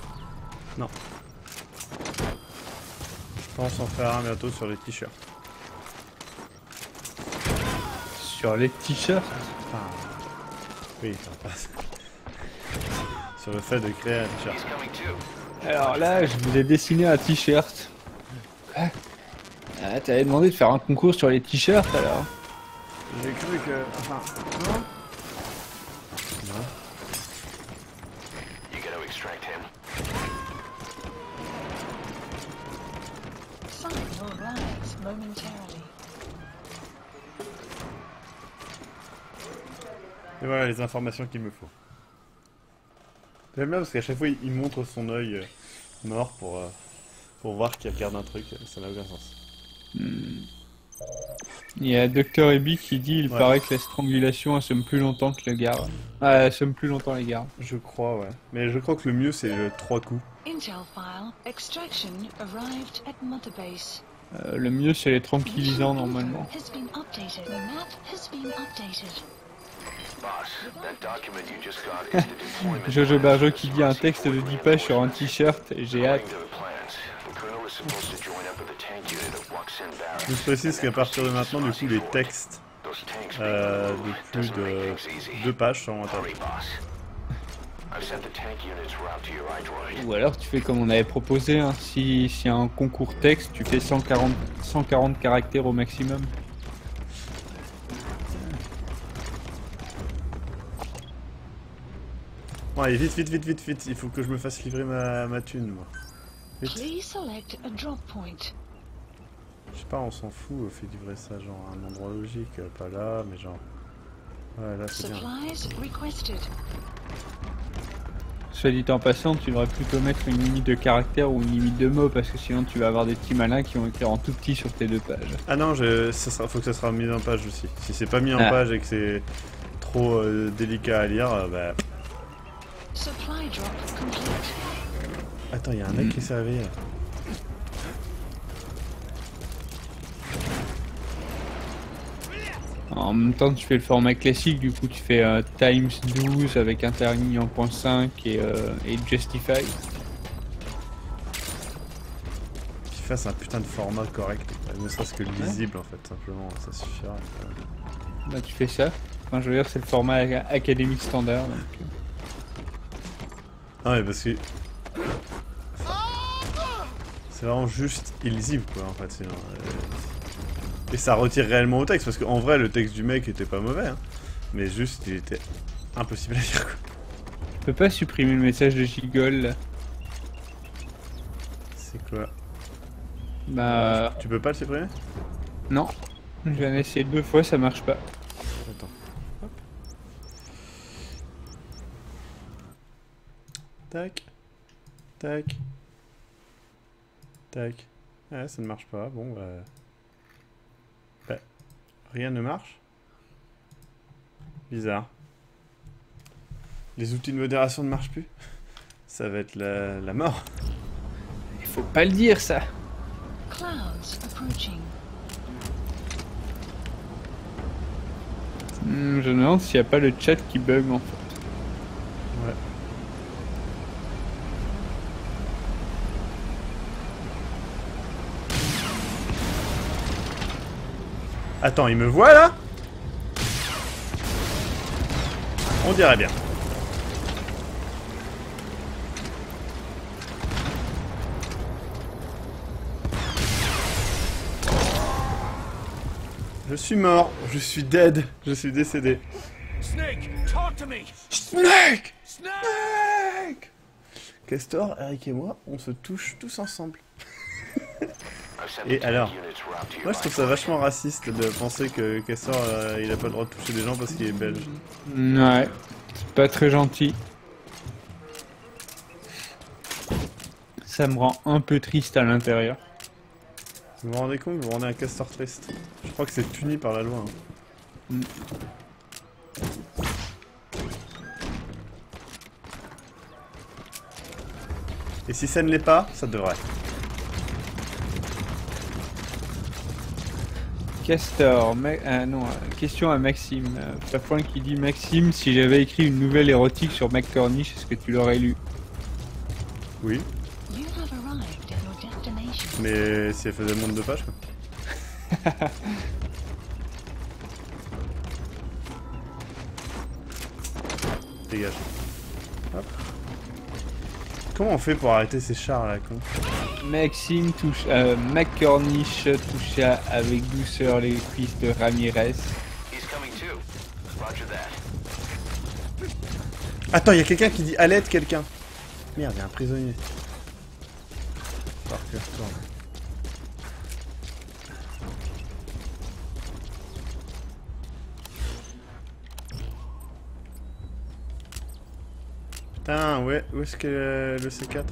Non. Je pense en faire un bientôt sur les t-shirts. Sur les t-shirts? Enfin, oui, ça passe. Sur le fait de créer un t-shirt. Alors là, je voulais dessiner un t-shirt. Quoi? Ah, t'avais demandé de faire un concours sur les t-shirts alors? J'ai cru que... Enfin, non. Non. You gotta extract him. Sign will rise momentarily. Et voilà les informations qu'il me faut. J'aime bien parce qu'à chaque fois il montre son œil mort pour voir qu'il regarde un truc, ça n'a aucun sens. Il y a Dr. Ebi qui dit il paraît que la strangulation assomme plus longtemps que le garde. Ah, assomme plus longtemps les gardes. Je crois, ouais. Mais je crois que le mieux c'est le 3 coups. Intel file extraction arrived at Mother Base. Le mieux c'est les tranquillisants normalement. Has been updated. The map has been updated. Boss, that document you just got is the deployment Jojo Barjo qui dit un texte de 10 pages sur un t-shirt, j'ai hâte. according to the plans. The colonel is supposed to join up with the tank unit of Waksen Barracks. Je précise qu'à partir de maintenant, du coup, les textes Those tanks de plus de 2 pages seront Hurry, interdits. boss. I've sent the tank unit's route to your iDroid. Ou alors tu fais comme on avait proposé, hein. Si un concours texte, tu fais 140 caractères au maximum. Bon, allez, vite, il faut que je me fasse livrer ma thune, moi. Vite. Please select a drop point. Je sais pas, on s'en fout, on fait livrer ça genre à un endroit logique, pas là, mais genre... Ouais, là c'est bien. Supplies requested. Soit dit en passant, tu devrais plutôt mettre une limite de caractères ou une limite de mots, parce que sinon tu vas avoir des petits malins qui vont écrire en tout petit sur tes 2 pages. Ah non, faut que ça sera mis en page aussi. Si c'est pas mis en page et que c'est trop délicat à lire, bah... Supply drop complete. Attends, il y a un mec qui s'est réveillé là. En même temps, tu fais le format classique, du coup tu fais times 12 avec interligne en .5 et justify. Qu'il fasse un putain de format correct, ne serait-ce que lisible en fait, simplement, ça suffira. Bah tu fais ça. Enfin, je veux dire, c'est le format académique standard. Donc... Ah ouais, parce que... C'est vraiment juste illisible quoi en fait, sinon... Et ça retire réellement au texte, parce qu'en vrai le texte du mec était pas mauvais, hein, mais juste il était impossible à lire quoi. Tu peux pas supprimer le message de Gigole là. C'est quoi? Bah... Tu peux pas le supprimer? Non. Je viens d'essayer 2 fois, ça marche pas. Attends. Hop. Tac. Tac. Tac. Ouais, ça ne marche pas, bon bah... Rien ne marche. Bizarre. Les outils de modération ne marchent plus. Ça va être la mort. Il faut pas le dire ça. Clouds approaching. Je me demande s'il n'y a pas le chat qui bug en fait. Ouais. Attends, il me voit là? On dirait bien. Je suis mort, je suis dead, je suis décédé. Snake, talk to me. Snake! Snake! Castor, Eric et moi, on se touche tous ensemble. Et alors, moi je trouve ça vachement raciste de penser que Castor il a pas le droit de toucher des gens parce qu'il est belge. Ouais, c'est pas très gentil. Ça me rend un peu triste à l'intérieur. Vous vous rendez compte, vous rendez un Castor triste. Je crois que c'est puni par la loi. Hein. Et si ça ne l'est pas, ça devrait. Castor, non, question à Maxime. Pafouin qui dit Maxime, si j'avais écrit une nouvelle érotique sur McCornish, est-ce que tu l'aurais lu? Oui. You have arrived at your destination. Mais si elle faisait le nombre de pages, quoi. Dégage. Hop. Comment on fait pour arrêter ces chars là, con? Maxime touche, McCornish toucha avec douceur les cuisses de Ramirez. Attends, il y a quelqu'un qui dit à l'aide quelqu'un. Merde, il y a un prisonnier. Faut que je retourne. Putain, ouais, où est-ce que le C4?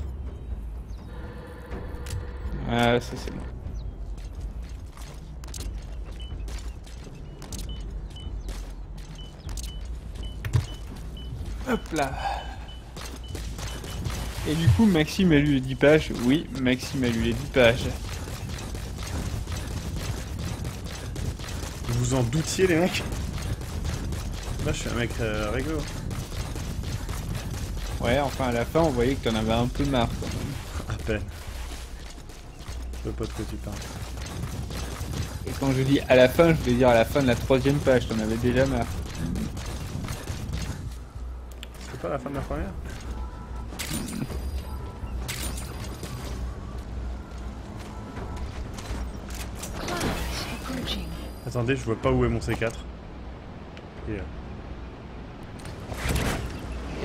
Ah, ça c'est bon. Hop là. Et du coup, Maxime a lu les 10 pages. Oui, Maxime a lu les 10 pages. Vous vous en doutiez, les mecs? Moi, je suis un mec réglo. Ouais, enfin à la fin, on voyait que t'en avais un peu marre quand même. À peine. Je sais pas de quoi tu parles. Et quand je dis à la fin, je voulais dire à la fin de la 3ème page, t'en avais déjà marre. C'est pas la fin de la première? Attendez, je vois pas où est mon C4.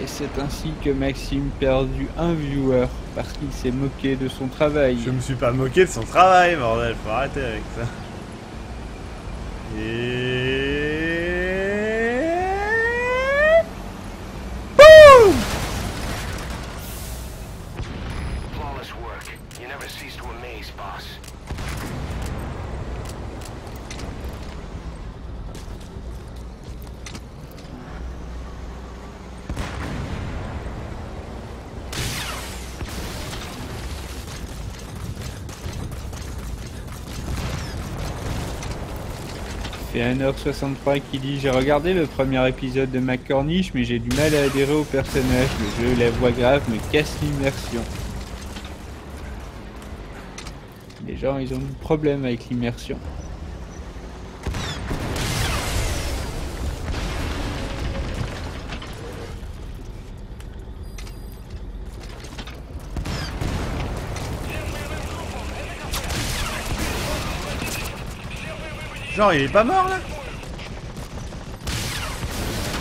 Et c'est ainsi que Maxime perdu un viewer parce qu'il s'est moqué de son travail. Je me suis pas moqué de son travail, bordel, faut arrêter avec ça. Et... BOOM! Flawless work. You never cease to amaze, boss. Et 1h63 qui dit: j'ai regardé le premier épisode de McCornish mais j'ai du mal à adhérer au personnage. Le jeu, la voix grave me casse l'immersion. Les gens ils ont du problème avec l'immersion. Genre il est pas mort là?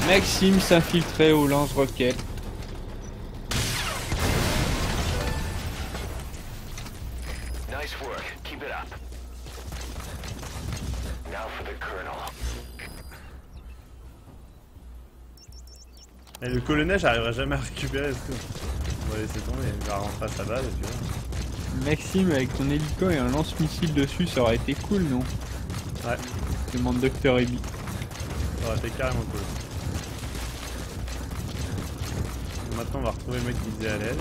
Maxime s'infiltrait au lance-roquettes. Nice work. Keep it up. Now for the colonel. Et le colonel, j'arriverai jamais à récupérer ce tout. On va laisser tomber, il va rentrer à sa base et puis voilà. Maxime avec ton hélico et un lance-missile dessus, ça aurait été cool, non? Ouais. Demande Dr. Ebi. Ça aurait été carrément cool. Maintenant on va retrouver le mec qui disait à l'aide.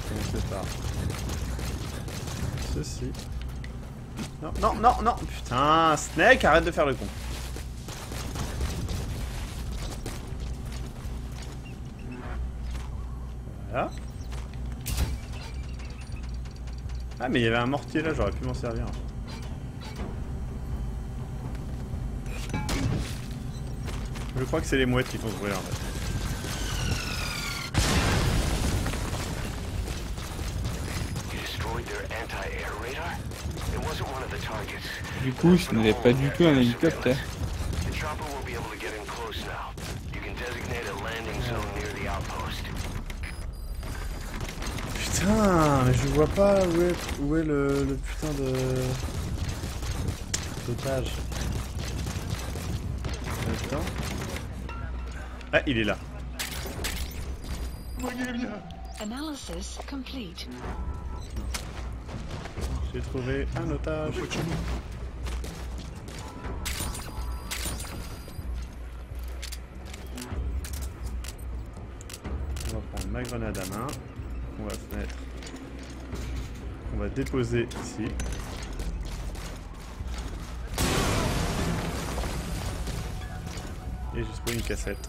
On va commencer par ceci. Non, non, non, non. Putain, Snake, arrête de faire le con. Voilà. Ah mais il y avait un mortier là, j'aurais pu m'en servir. Je crois que c'est les mouettes qui font ce bruit en fait. You destroyed their anti-air radar? It wasn't one of the Du coup, ce n'est pas du tout un hélicoptère. The chopper will be able to get in close now. You can designate a landing zone near the outpost. Putain, mais je vois pas où est le putain de... d'otage. Attends. Ah, il est là. Analysis complete. J'ai trouvé un otage. On va prendre ma grenade à main. On va se mettre. On va déposer ici. Et juste pour une cassette.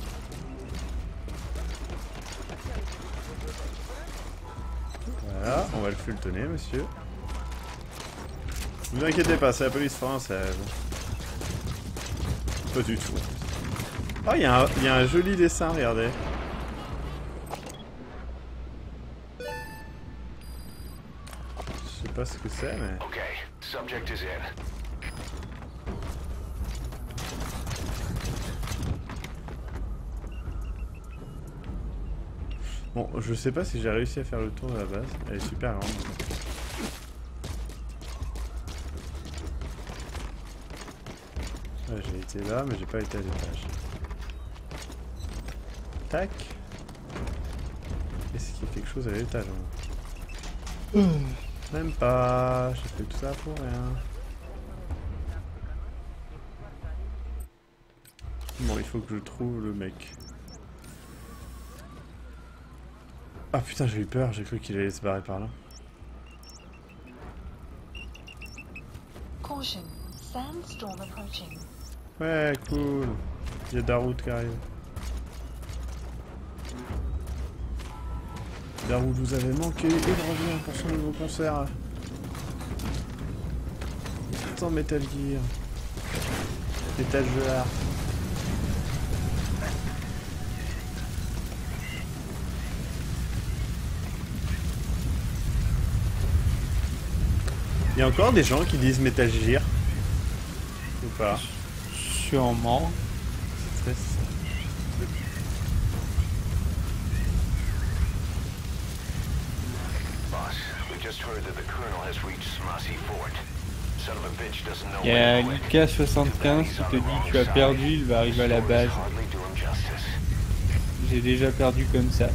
Voilà, on va le fultonner, monsieur. Ne vous inquiétez pas, c'est la police française. Pas du tout. Oh, il y a un joli dessin, regardez. Je sais pas ce que c'est, mais... Okay, subject is in. Bon, je sais pas si j'ai réussi à faire le tour de la base. Elle est super grande. Ouais, j'ai été là, mais j'ai pas été à l'étage. Tac. Est-ce qu'il y a quelque chose à l'étage? Même pas. J'ai fait tout ça pour rien. Bon, il faut que je trouve le mec. Ah putain, j'ai eu peur, j'ai cru qu'il allait se barrer par là. Caution. Sandstorm approaching. Ouais, cool. Il y a Darout qui arrive. Darout, vous avez manqué et il revient pour son nouveau concert. Sans Metal Gear. Metal Gear. Il y a encore des gens qui disent Metal Gear. Ou pas? Sûrement. C'est très... Boss, we just heard that the colonel has reached Smasi Fort. Son of a bitch doesn't know Il y a Lucas75 qui te dit tu as perdu, il va arriver à la base. J'ai déjà perdu comme ça.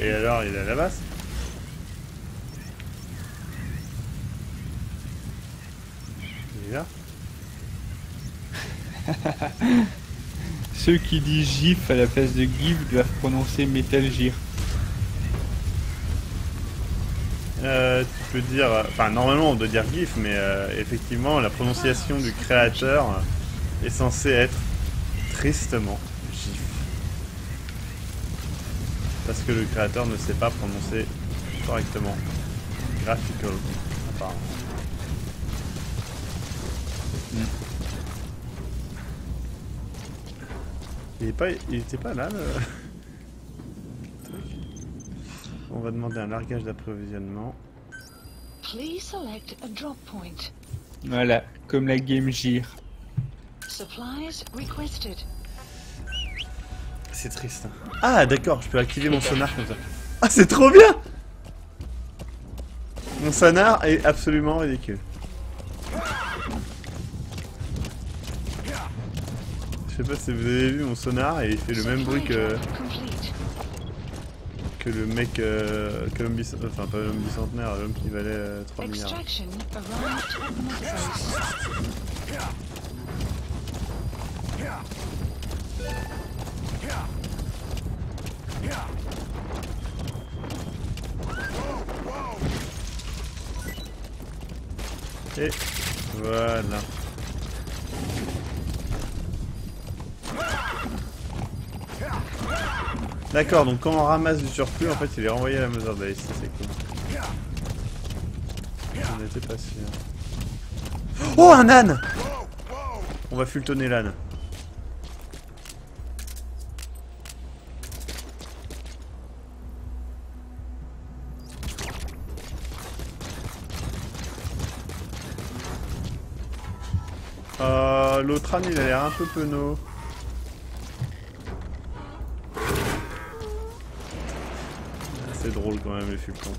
Et alors, il est à la base? Il est là? Ceux qui disent GIF à la place de GIF doivent prononcer Metal Gear. Tu peux dire... Enfin, normalement, on doit dire GIF, mais effectivement, la prononciation du créateur est censée être tristement GIF. Parce que le créateur ne sait pas prononcer correctement. Graphical, apparemment. Il était pas là, le... On va demander un largage d'approvisionnement. Please select a drop point. Voilà, comme la Game Gear. Supplies requested. C'est triste. Ah, d'accord, je peux activer mon sonar comme ça. Ah, c'est trop bien! Mon sonar est absolument ridicule. Je sais pas si vous avez vu mon sonar et il fait le même bruit que le mec, que l'homme bicentenaire, enfin pas l'homme bicentenaire, l'homme qui valait 3 milliards. Et voilà. D'accord, donc quand on ramasse du surplus, en fait, il est renvoyé à la Mother Base, ça c'est cool. On n'était pas sûr. Oh, un âne! On va fultonner l'âne. L'autre âne, il a l'air un peu penaud. C'est drôle quand même, les fulcons.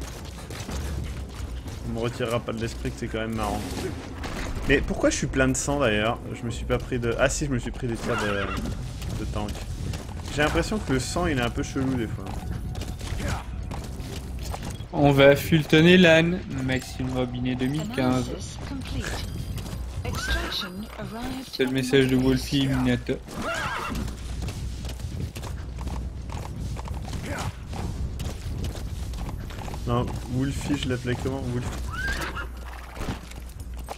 On me retirera pas de l'esprit que c'est quand même marrant. Mais pourquoi je suis plein de sang d'ailleurs? Je me suis pas pris de... Ah si, je me suis pris des tirs de tank. J'ai l'impression que le sang il est un peu chelou des fois. On va fultonner l'âne. Maxime Robinet 2015. C'est le message de Wolfie Minato. Non, Wolfie, je l'appelais comment?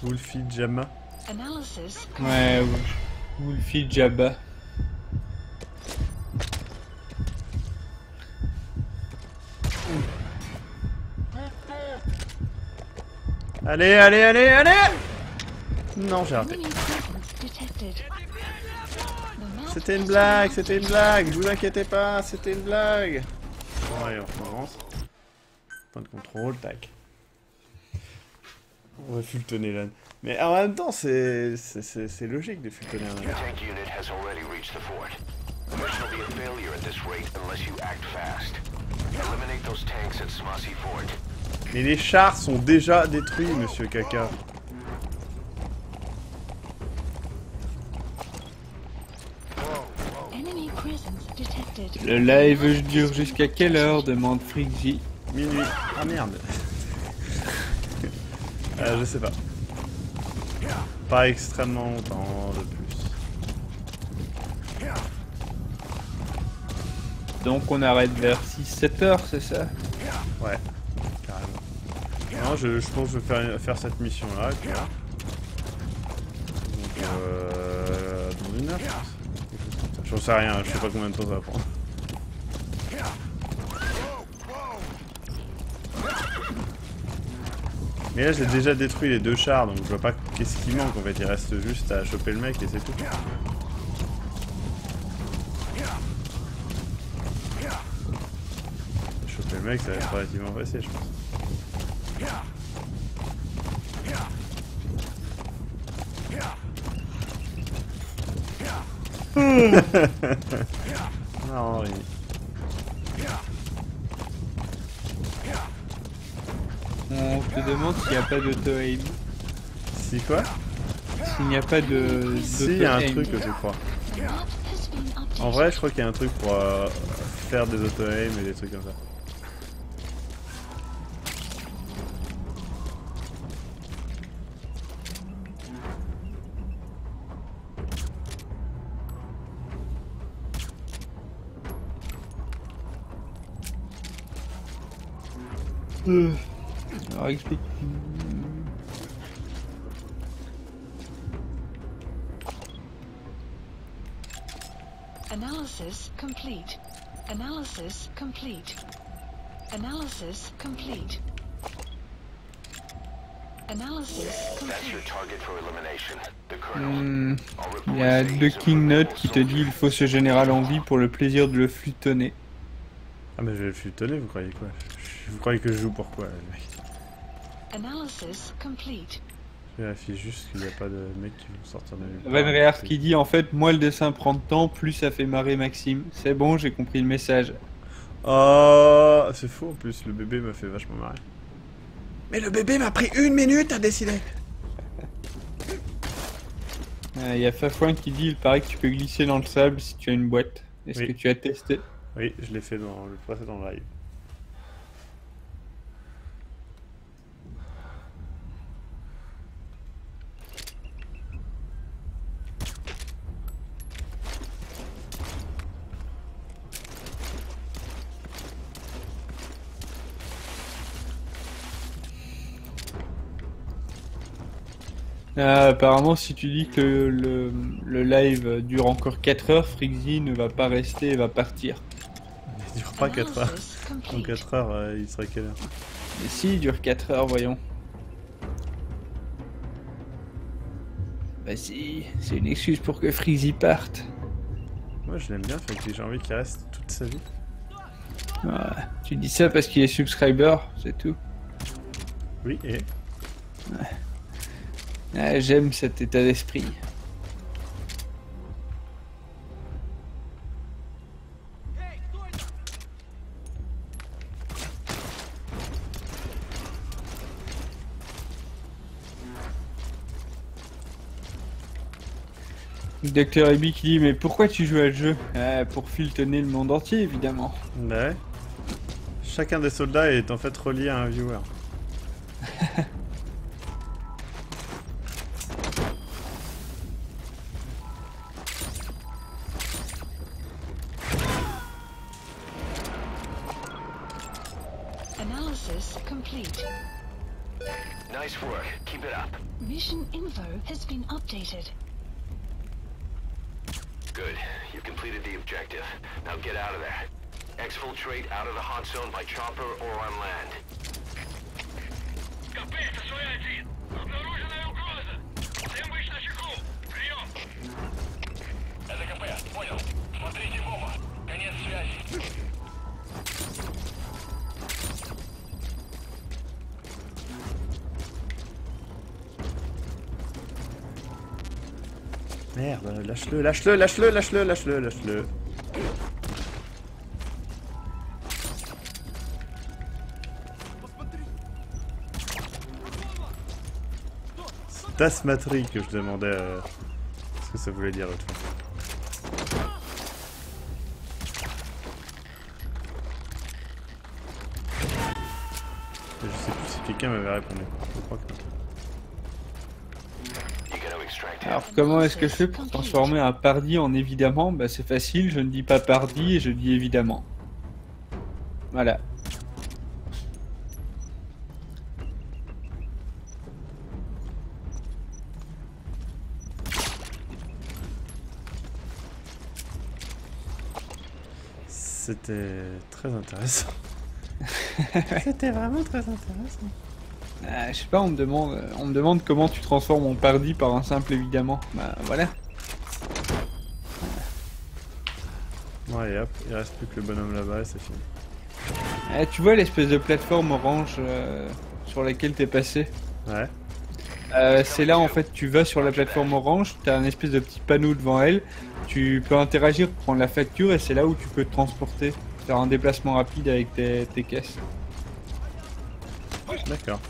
Wolfie Jama. Ouais, Wolfie Jabba. Allez, allez, allez, allez! Non, j'ai raté. C'était une blague, je vous inquiétez pas, c'était une blague. Bon, allez, on recommence. Point de contrôle, tac. On va fultonner l'âne. Mais en même temps, c'est logique de fultonner un âne. Mais les chars sont déjà détruits, monsieur Caca. Le live dure jusqu'à quelle heure? Demande Frixie. Minuit. Ah merde. Je sais pas. Pas extrêmement longtemps de plus. Donc on arrête vers 6-7 heures, c'est ça? Ouais, carrément. Non, je pense que je vais faire cette mission là, et puis là. Donc, dans une heure, je pense. J'en sais rien, je sais pas combien de temps ça va prendre. Mais là j'ai déjà détruit les deux chars, donc je vois pas qu'est-ce qui manque en fait, il reste juste à choper le mec et c'est tout. Choper le mec ça va être relativement facile je pense. Non, oui. On te demande s'il n'y a pas d'auto-aim. Si quoi? S'il n'y a pas de... Si, il y a un truc je crois. En vrai je crois qu'il y a un truc pour faire des auto-aim et des trucs comme ça. Alors explique. Analysis complete. Analysis complete. Analysis complete. Analysis complete. Il y a deux King Note qui te dit il faut ce général en vie pour le plaisir de le fultonner. Ah mais je vais le fultonner, vous croyez quoi? Vous croyez que je joue pourquoi les mecs? Analysis complete. Je vérifie juste qu'il n'y a pas de mecs qui vont sortir de nulle part. Van Reart qui dit en fait moi le dessin prend de temps, plus ça fait marrer Maxime. C'est bon, j'ai compris le message. Oh, c'est faux en plus, le bébé m'a fait vachement marrer. Mais le bébé m'a pris 1 minute à dessiner. Il y a Fafouin qui dit il paraît que tu peux glisser dans le sable si tu as une boîte. Est-ce que tu as testé? Oui, je l'ai fait dans le précédent live. Apparemment, si tu dis que le live dure encore 4 heures, Frixie ne va pas rester et va partir. Il dure pas 4 heures. En 4 heures, il serait quelle heure? Mais si, il dure 4 heures, voyons. Bah si, c'est une excuse pour que Frixie parte. Moi je l'aime bien, fait que j'ai envie qu'il reste toute sa vie. Ouais, tu dis ça parce qu'il est subscriber, c'est tout. Oui, et ouais. Ah, j'aime cet état d'esprit. Dr. Ebi qui dit mais pourquoi tu joues à ce jeu? Pour filtonner le monde entier évidemment. Bah ouais. Chacun des soldats est en fait relié à un viewer. Analysis complete. Nice work. Keep it up. Mission info has been updated. Good. You've completed the objective. Now get out of there. Exfiltrate out of the hot zone by chopper or on land. Merde, lâche-le, lâche-le, lâche-le, lâche-le, lâche-le, lâche-le. C'est Tasmatri que je demandais ce que ça voulait dire l'autre fois. Je sais plus si quelqu'un m'avait répondu. Je crois que non. Alors comment est-ce que je fais pour transformer un pardi en évidemment? Bah c'est facile, je ne dis pas pardi et je dis évidemment. Voilà. C'était très intéressant. C'était vraiment très intéressant. Je sais pas, on me demande comment tu transformes mon pardi par un simple évidemment. Bah voilà. Ouais, et hop, il reste plus que le bonhomme là-bas et c'est fini. Tu vois l'espèce de plateforme orange sur laquelle t'es passé? Ouais. C'est là en fait, tu vas sur la plateforme orange, t'as un espèce de petit panneau devant elle, tu peux interagir, prendre la facture et c'est là où tu peux te transporter, faire un déplacement rapide avec tes caisses. D'accord.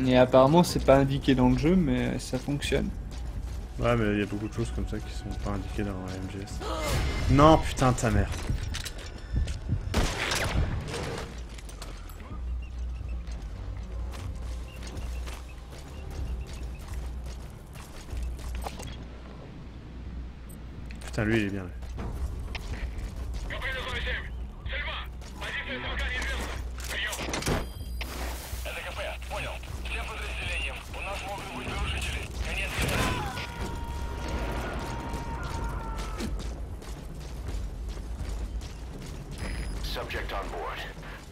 Et apparemment c'est pas indiqué dans le jeu mais ça fonctionne. Ouais mais il y a beaucoup de choses comme ça qui sont pas indiquées dans MGS. Non putain de ta mère. Putain lui il est bien là. Subject on board.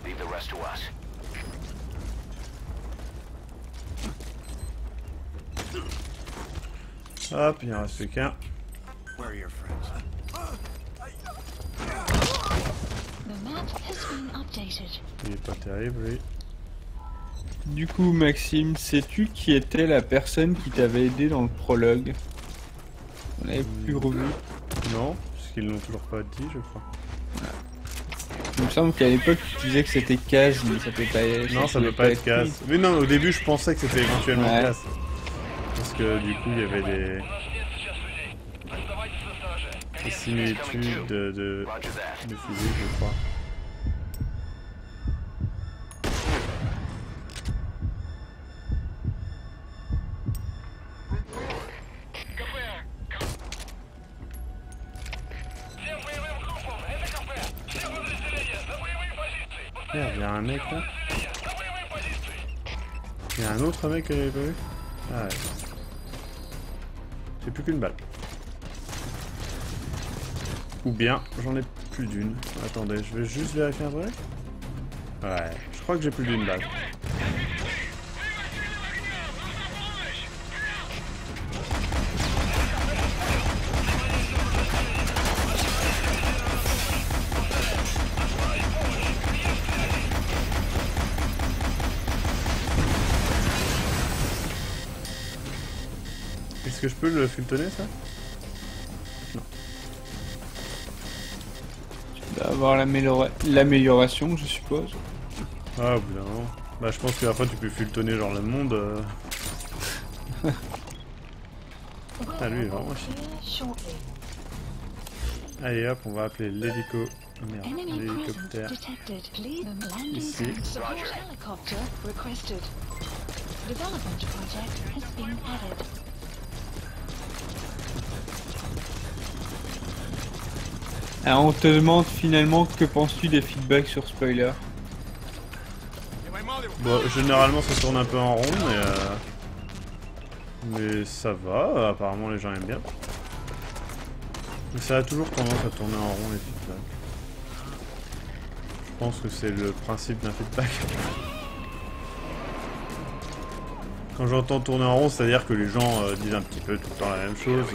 Leave the rest to us. Hop, il en reste plus qu'un. Il est pas terrible, lui. Du coup, Maxime, sais-tu qui était la personne qui t'avait aidé dans le prologue? On l'avait plus revu. Non, puisqu'ils l'ont toujours pas dit, je crois. Il me semble qu'à l'époque, tu disais que c'était Kaz, mais ça peut pas être... Non, ça peut pas être Kaz. Mais non, au début, je pensais que c'était éventuellement Kaz. Parce que du coup, il y avait des similitudes de physique, je crois. Merde, il y a un mec là. Il y a un autre mec que j'avais pas vu. Ah ouais. J'ai plus qu'une balle. Ou bien, j'en ai plus d'une. Attendez, je vais juste vérifier un truc. Ouais, je crois que j'ai plus d'une balle. Est-ce que je peux le fultonner ça? Non. Tu dois avoir l'amélioration, je suppose. Ah, au bout d'un moment. Bah, je pense qu'après tu peux fultonner genre le monde. Ah, lui il est vraiment chiant. Allez hop, on va appeler l'hélico. Oh, merde, l'hélicoptère. Ici. Alors, on te demande finalement que penses-tu des feedbacks sur spoiler. Bon, généralement ça tourne un peu en rond, mais ça va, apparemment les gens aiment bien. Mais ça a toujours tendance à tourner en rond les feedbacks. Je pense que c'est le principe d'un feedback. Quand j'entends tourner en rond, c'est-à-dire que les gens disent un petit peu tout le temps la même chose.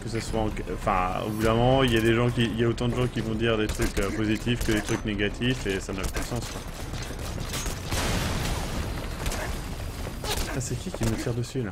Que ce soit enfin, au bout d'un moment, il y a autant de gens qui vont dire des trucs positifs que des trucs négatifs et ça n'a plus de sens, quoi. Ah, c'est qui me tire dessus là?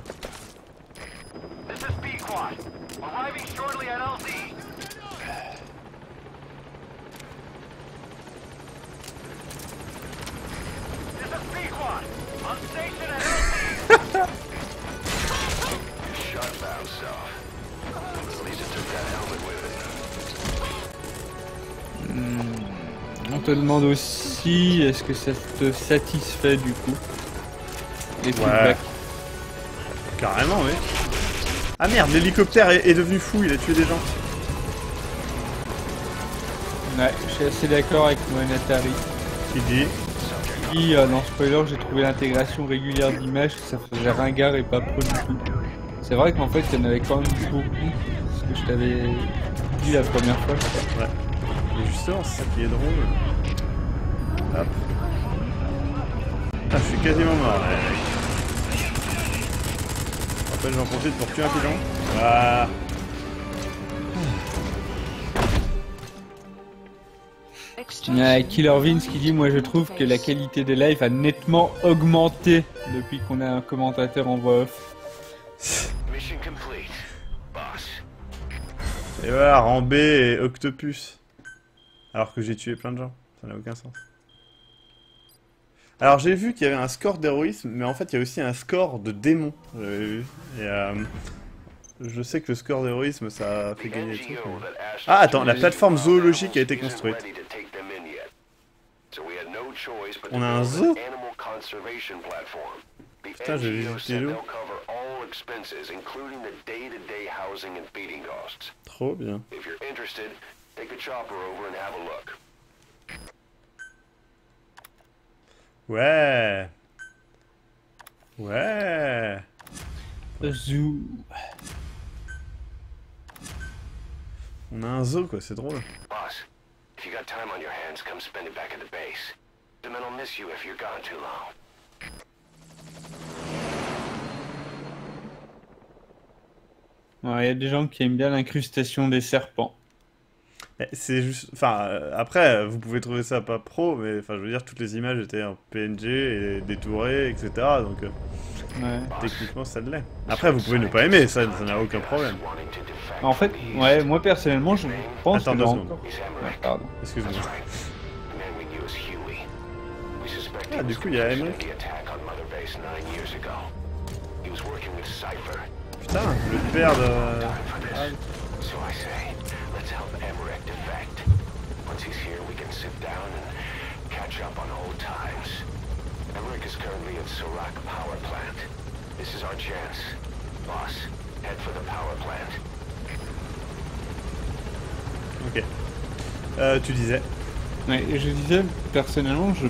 On te demande aussi, est-ce que ça te satisfait du coup? Les feedbacks. Carrément, oui. Ah merde, l'hélicoptère est devenu fou, il a tué des gens. Ouais, je suis assez d'accord avec Moanatari. Qui dit dans Spoiler, j'ai trouvé l'intégration régulière d'images, que ça faisait ringard et pas pro du tout. C'est vrai qu'en fait, il y en avait quand même beaucoup, ce que je t'avais dit la première fois, je crois. Ouais. Et justement, c'est ça qui est drôle. Hop. Ah, je suis quasiment mort là. En fait, j'en profite pour tuer un pilon. Voilà. Killer Vince qui dit, moi je trouve que la qualité des lives a nettement augmenté depuis qu'on a un commentateur en voix off. Et voilà, Rambé et Octopus. Alors que j'ai tué plein de gens. Ça n'a aucun sens. Alors j'ai vu qu'il y avait un score d'héroïsme, mais en fait il y a aussi un score de démon. J'avais vu. Et je sais que le score d'héroïsme ça fait gagner des trucs. Mais... Ah attends, la plateforme zoologique a été construite. On a un zoo? Putain, je vais visiter l'eau. Trop bien. Ouais. Ouais. Zoo. On a un zoo quoi, c'est drôle. Boss, if you got time on your hands, come spend it back at the base. The men will miss you if you're gone too long. Il y a des gens qui aiment bien l'incrustation des serpents. C'est juste... Enfin, après, vous pouvez trouver ça pas pro, mais enfin, je veux dire, toutes les images étaient en PNG et détourées, etc. Donc, techniquement, ça l'est. Après, vous pouvez ne pas aimer, ça n'a aucun problème. En fait, ouais, moi personnellement, je pense Attends que... 2 secondes. Ouais, pardon. Excuse-moi. Ah, du coup, il y a Emmerich. Putain, le père de... Ah. Emmerich is currently at Serac Power Plant. This is our chance. Boss, head for the power plant. Ok. Tu disais? Ouais, je disais, personnellement, je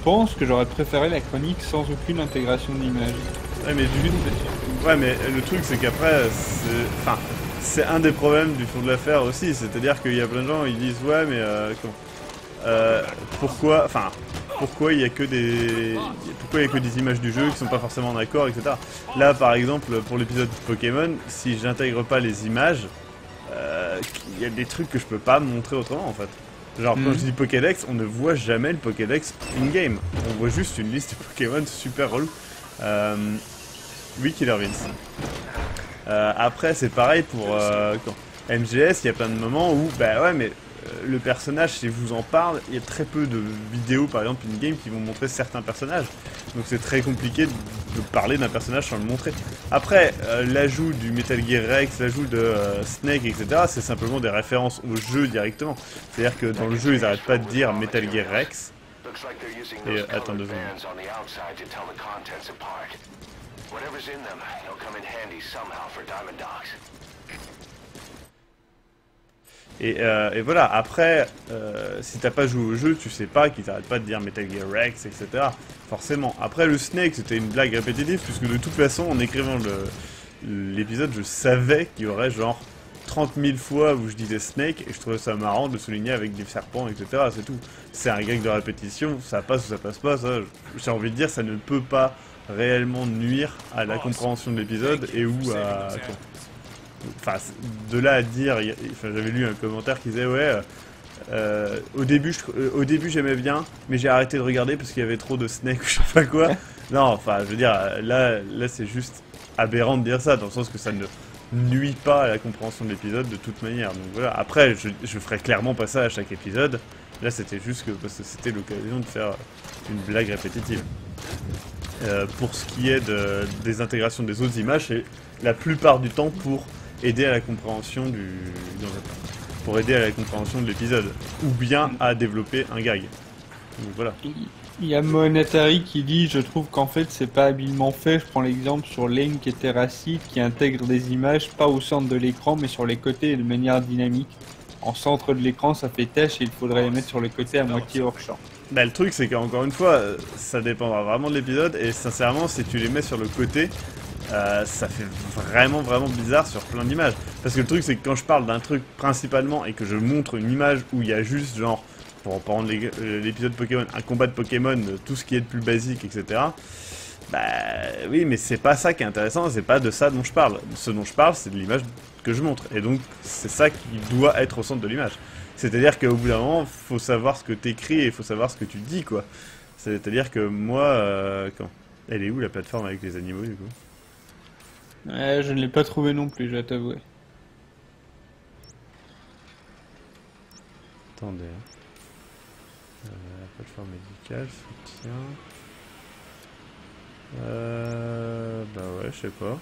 pense que j'aurais préféré la chronique sans aucune intégration d'image. Ouais, mais ouais, mais le truc, c'est qu'après, c'est un des problèmes du fond de l'affaire aussi. C'est-à-dire qu'il y a plein de gens, ils disent, ouais, mais pourquoi il y a que des images du jeu qui sont pas forcément en accord, etc. Là, par exemple, pour l'épisode Pokémon, si j'intègre pas les images, il y a des trucs que je peux pas montrer autrement, en fait. Genre, quand je dis Pokédex, on ne voit jamais le Pokédex in-game. On voit juste une liste de Pokémon super relou. Oui, Killer Vince. Après, c'est pareil pour MGS, il y a plein de moments où, bah ouais, mais le personnage, si je vous en parle, il y a très peu de vidéos, par exemple, in-game, qui vont montrer certains personnages. Donc c'est très compliqué de parler d'un personnage sans le montrer. Après, l'ajout du Metal Gear Rex, l'ajout de Snake, etc., c'est simplement des références au jeu directement. C'est-à-dire que dans le jeu, ils n'arrêtent pas de dire Metal Gear Rex. Et attends 2 secondes. Et voilà, après, si t'as pas joué au jeu, tu sais pas qu'ils arrêtent pas de dire Metal Gear Rex, etc. Forcément. Après, le Snake, c'était une blague répétitive, puisque de toute façon, en écrivant l'épisode, je savais qu'il y aurait genre 30 000 fois où je disais Snake, et je trouvais ça marrant de souligner avec des serpents, etc. C'est tout. C'est un gag de répétition, ça passe ou ça passe pas, ça, j'ai envie de dire, ça ne peut pas réellement nuire à la compréhension de l'épisode, et ou à... Enfin, de là à dire, j'avais lu un commentaire qui disait ouais, au début j'aimais bien, mais j'ai arrêté de regarder parce qu'il y avait trop de Snake ou je sais pas quoi. Non, enfin, je veux dire, là c'est juste aberrant de dire ça, dans le sens que ça ne nuit pas à la compréhension de l'épisode de toute manière. Donc voilà. Après, je ferai clairement pas ça à chaque épisode. Là, c'était juste parce que c'était l'occasion de faire une blague répétitive. Pour ce qui est des intégrations des autres images, c'est la plupart du temps pour aider à la compréhension de l'épisode, ou bien à développer un gag. Donc voilà. Il y a Monatari qui dit, je trouve qu'en fait c'est pas habilement fait. Je prends l'exemple sur Link et Terracid qui intègrent des images pas au centre de l'écran mais sur les côtés et de manière dynamique. En centre de l'écran ça fait tâche et il faudrait les mettre sur les côtés à moitié hors champ. Bah, le truc c'est qu'encore une fois, ça dépendra vraiment de l'épisode, et sincèrement si tu les mets sur le côté, ça fait vraiment bizarre sur plein d'images. Parce que le truc c'est que quand je parle d'un truc principalement et que je montre une image où il y a juste genre, pour prendre l'épisode Pokémon, un combat de Pokémon, tout ce qui est de plus basique, etc. Bah oui, mais c'est pas ça qui est intéressant, c'est pas de ça dont je parle. Ce dont je parle, c'est de l'image que je montre. Et donc, c'est ça qui doit être au centre de l'image. C'est-à-dire qu'au bout d'un moment, faut savoir ce que t'écris et faut savoir ce que tu dis, quoi. C'est-à-dire que moi, elle est où la plateforme avec les animaux, du coup? Je ne l'ai pas trouvé non plus, je dois t'avouer. Attendez. Plateforme médicale, soutien. Bah ouais, je sais pas.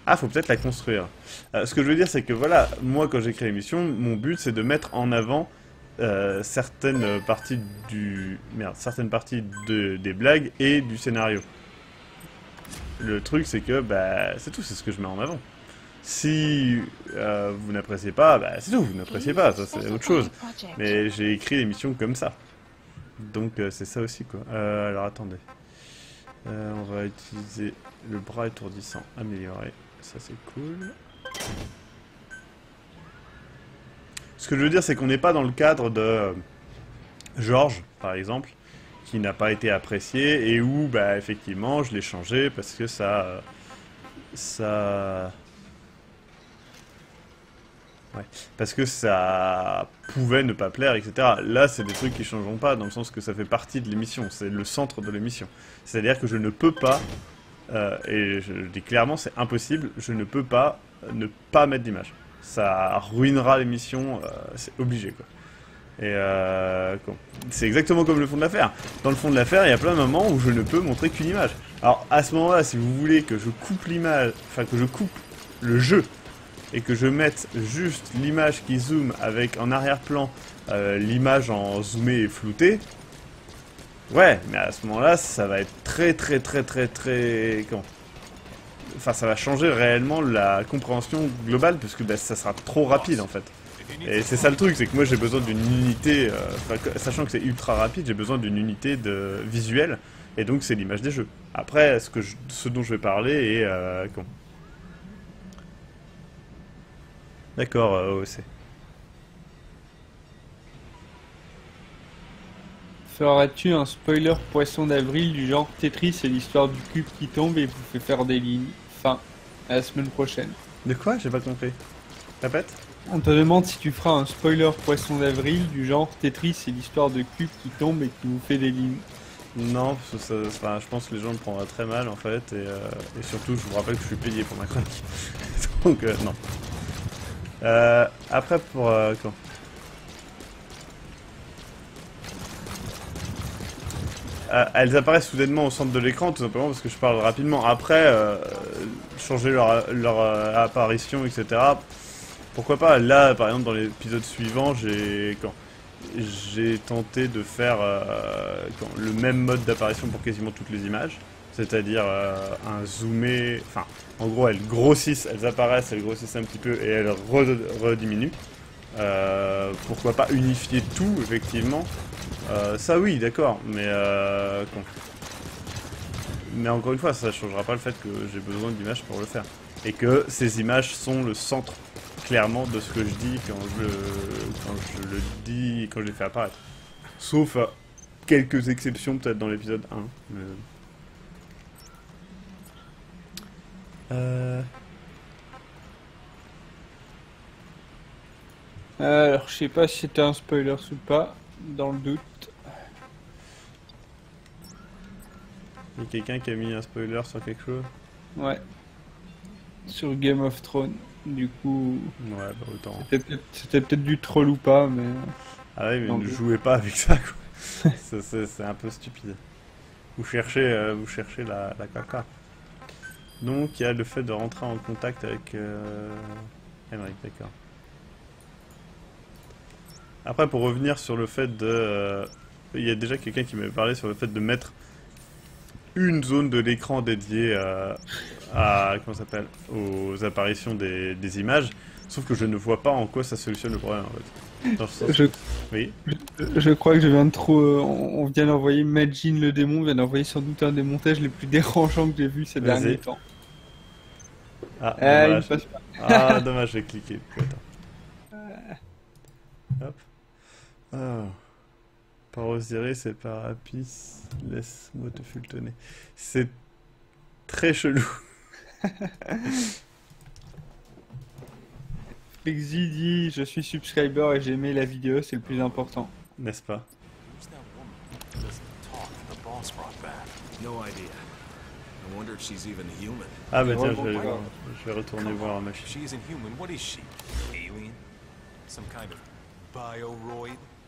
Ah, faut peut-être la construire. Ce que je veux dire, c'est que voilà, moi quand j'ai créé l'émission, mon but c'est de mettre en avant certaines parties des blagues et du scénario. Le truc c'est que, bah, c'est tout, c'est ce que je mets en avant. Si vous n'appréciez pas, bah c'est tout, vous n'appréciez pas, ça c'est autre chose. Mais j'ai écrit l'émission comme ça. Donc c'est ça aussi, quoi. Alors attendez. On va utiliser le bras étourdissant amélioré. Ça c'est cool. Ce que je veux dire, c'est qu'on n'est pas dans le cadre de Georges, par exemple, qui n'a pas été apprécié et où, bah effectivement, je l'ai changé parce que ça... Ouais, parce que ça pouvait ne pas plaire, etc. Là, c'est des trucs qui changeront pas, dans le sens que ça fait partie de l'émission, c'est le centre de l'émission. C'est-à-dire que je ne peux pas, et je le dis clairement, c'est impossible, je ne peux pas ne pas mettre d'image. Ça ruinera l'émission, c'est obligé, quoi. Et c'est exactement comme le fond de l'affaire. Dans le fond de l'affaire, il y a plein de moments où je ne peux montrer qu'une image. Alors, à ce moment-là, si vous voulez que je coupe l'image, enfin que je coupe le jeu, et que je mette juste l'image qui zoome avec en arrière-plan l'image en zoomé et flouté, ouais, mais à ce moment-là, ça va être très... Enfin, ça va changer réellement la compréhension globale, puisque bah, ça sera trop rapide, en fait. Et c'est ça le truc, c'est que moi j'ai besoin d'une unité, sachant que c'est ultra rapide, j'ai besoin d'une unité visuelle, et donc c'est l'image des jeux. Après, ce dont je vais parler est... D'accord, OEC. Feras-tu un spoiler poisson d'avril du genre Tetris et l'histoire du cube qui tombe et vous fait faire des lignes? Fin. À la semaine prochaine. De quoi? J'ai pas compris. Répète? On te demande si tu feras un spoiler poisson d'avril du genre Tetris et l'histoire de cube qui tombe et qui vous fait des lignes. Non, parce que je pense que les gens le prendraient très mal en fait, et surtout je vous rappelle que je suis payé pour ma chronique. Donc non. Après, pour... quand elles apparaissent soudainement au centre de l'écran, tout simplement parce que je parle rapidement. Après, changer leur apparition, etc. Pourquoi pas? Là, par exemple, dans l'épisode suivant, j'ai tenté de faire le même mode d'apparition pour quasiment toutes les images. C'est-à-dire un zoomé... Enfin, en gros, elles grossissent, elles apparaissent, elles grossissent un petit peu et elles rediminuent. Pourquoi pas unifier tout, effectivement. Ça oui, d'accord, mais encore une fois, ça ne changera pas le fait que j'ai besoin d'images pour le faire. Et que ces images sont le centre, clairement, de ce que je dis quand je les fais apparaître. Sauf quelques exceptions, peut-être dans l'épisode 1. Mais... Alors, je sais pas si c'était un spoiler ou pas, dans le doute. Il y a quelqu'un qui a mis un spoiler sur quelque chose? Ouais. Sur Game of Thrones, du coup... Ouais, bah autant. C'était peut-être du troll ou pas, mais... Ah ouais, mais ne jouez pas avec ça, quoi. C'est un peu stupide. Vous cherchez la caca. Donc, il y a le fait de rentrer en contact avec Henrik, d'accord. Après, pour revenir sur le fait de... il y a déjà quelqu'un qui m'avait parlé sur le fait de mettre une zone de l'écran dédiée à comment ça s'appelle, aux apparitions des images. Sauf que je ne vois pas en quoi ça solutionne le problème, en fait. Dans ce sens... Oui. Je crois que je viens de trop... on vient d'envoyer Majin le démon, vient d'envoyer sans doute un des montages les plus dérangeants que j'ai vu ces derniers temps. Ah, dommage. Ah, dommage, j'ai cliqué. Hop. Oh. Par Osiris et par Apis, laisse-moi te fultonner. C'est très chelou. Flexi dit, je suis subscriber et j'ai aimé la vidéo, c'est le plus important. N'est-ce pas? Ah bah tiens, je vais retourner voir ma fille.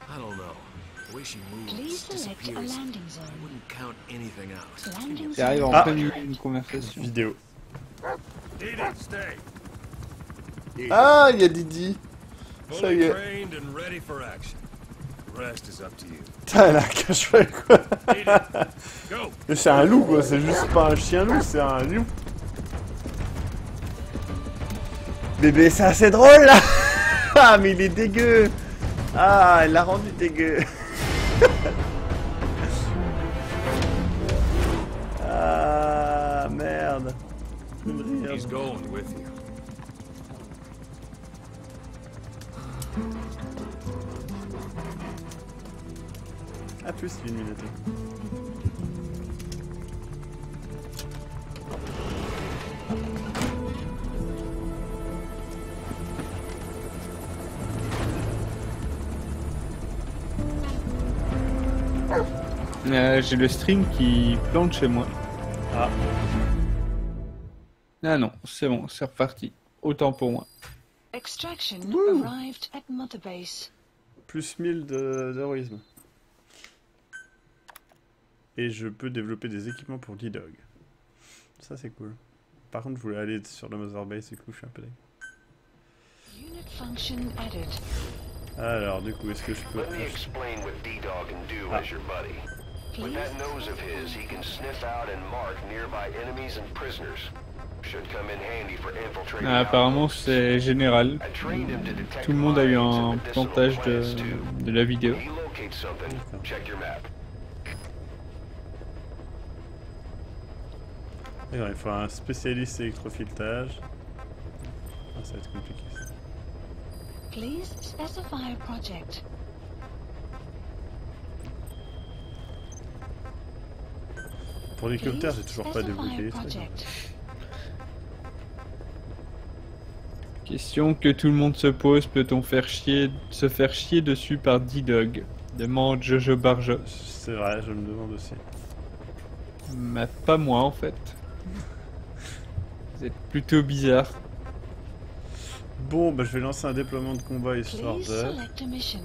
I don't know. The way she moves, Please select a disappears. landing zone. I wouldn't count anything out. Landing Ça arrive zone. en plein milieu d'une conversation. Vidéo. Didi, stay. Ah, il y a Didi. Ça y Fully est. trained and ready for action. The rest is up to you. Putain, elle a un cache-feuille, quoi. Didi, go. Mais c'est un loup, quoi. C'est juste pas un chien-loup, c'est un loup. Bébé, c'est assez drôle, là. Ah, mais il est dégueu. Ah, elle l'a rendu dégueu. Ah, merde. He's going with you. A plus, une minute. J'ai le stream qui plante chez moi. Ah. Ah non, c'est bon, c'est reparti. Autant pour moi. Extraction arrived at Mother Base. Plus 1000 d'héroïsme. Et je peux développer des équipements pour D-Dog. Ça c'est cool. Par contre je voulais aller sur le Mother Base, du coup je suis un peu dingue. Unit function added. Alors du coup est-ce que je peux... Let me explain what D-Dog can do as your buddy. With that nose of his, he can sniff out and mark nearby enemies and prisoners. Should come in handy for infiltrating. Apparemment c'est général. Tout le monde a eu un plantage de la vidéo. If you locate something, check your map. Alors, il faut un spécialiste électrofiletage. Ah, ça va être compliqué ça. Please specify a project. Pour l'hélicoptère, j'ai toujours pas débloqué les trucs. Question que tout le monde se pose, peut-on se faire chier dessus par D-Dog? Demande Jojo Barjo. C'est vrai, je me demande aussi. Mais pas moi en fait. Vous êtes plutôt bizarre. Bon, bah je vais lancer un déploiement de combat histoire Please de... select a mission.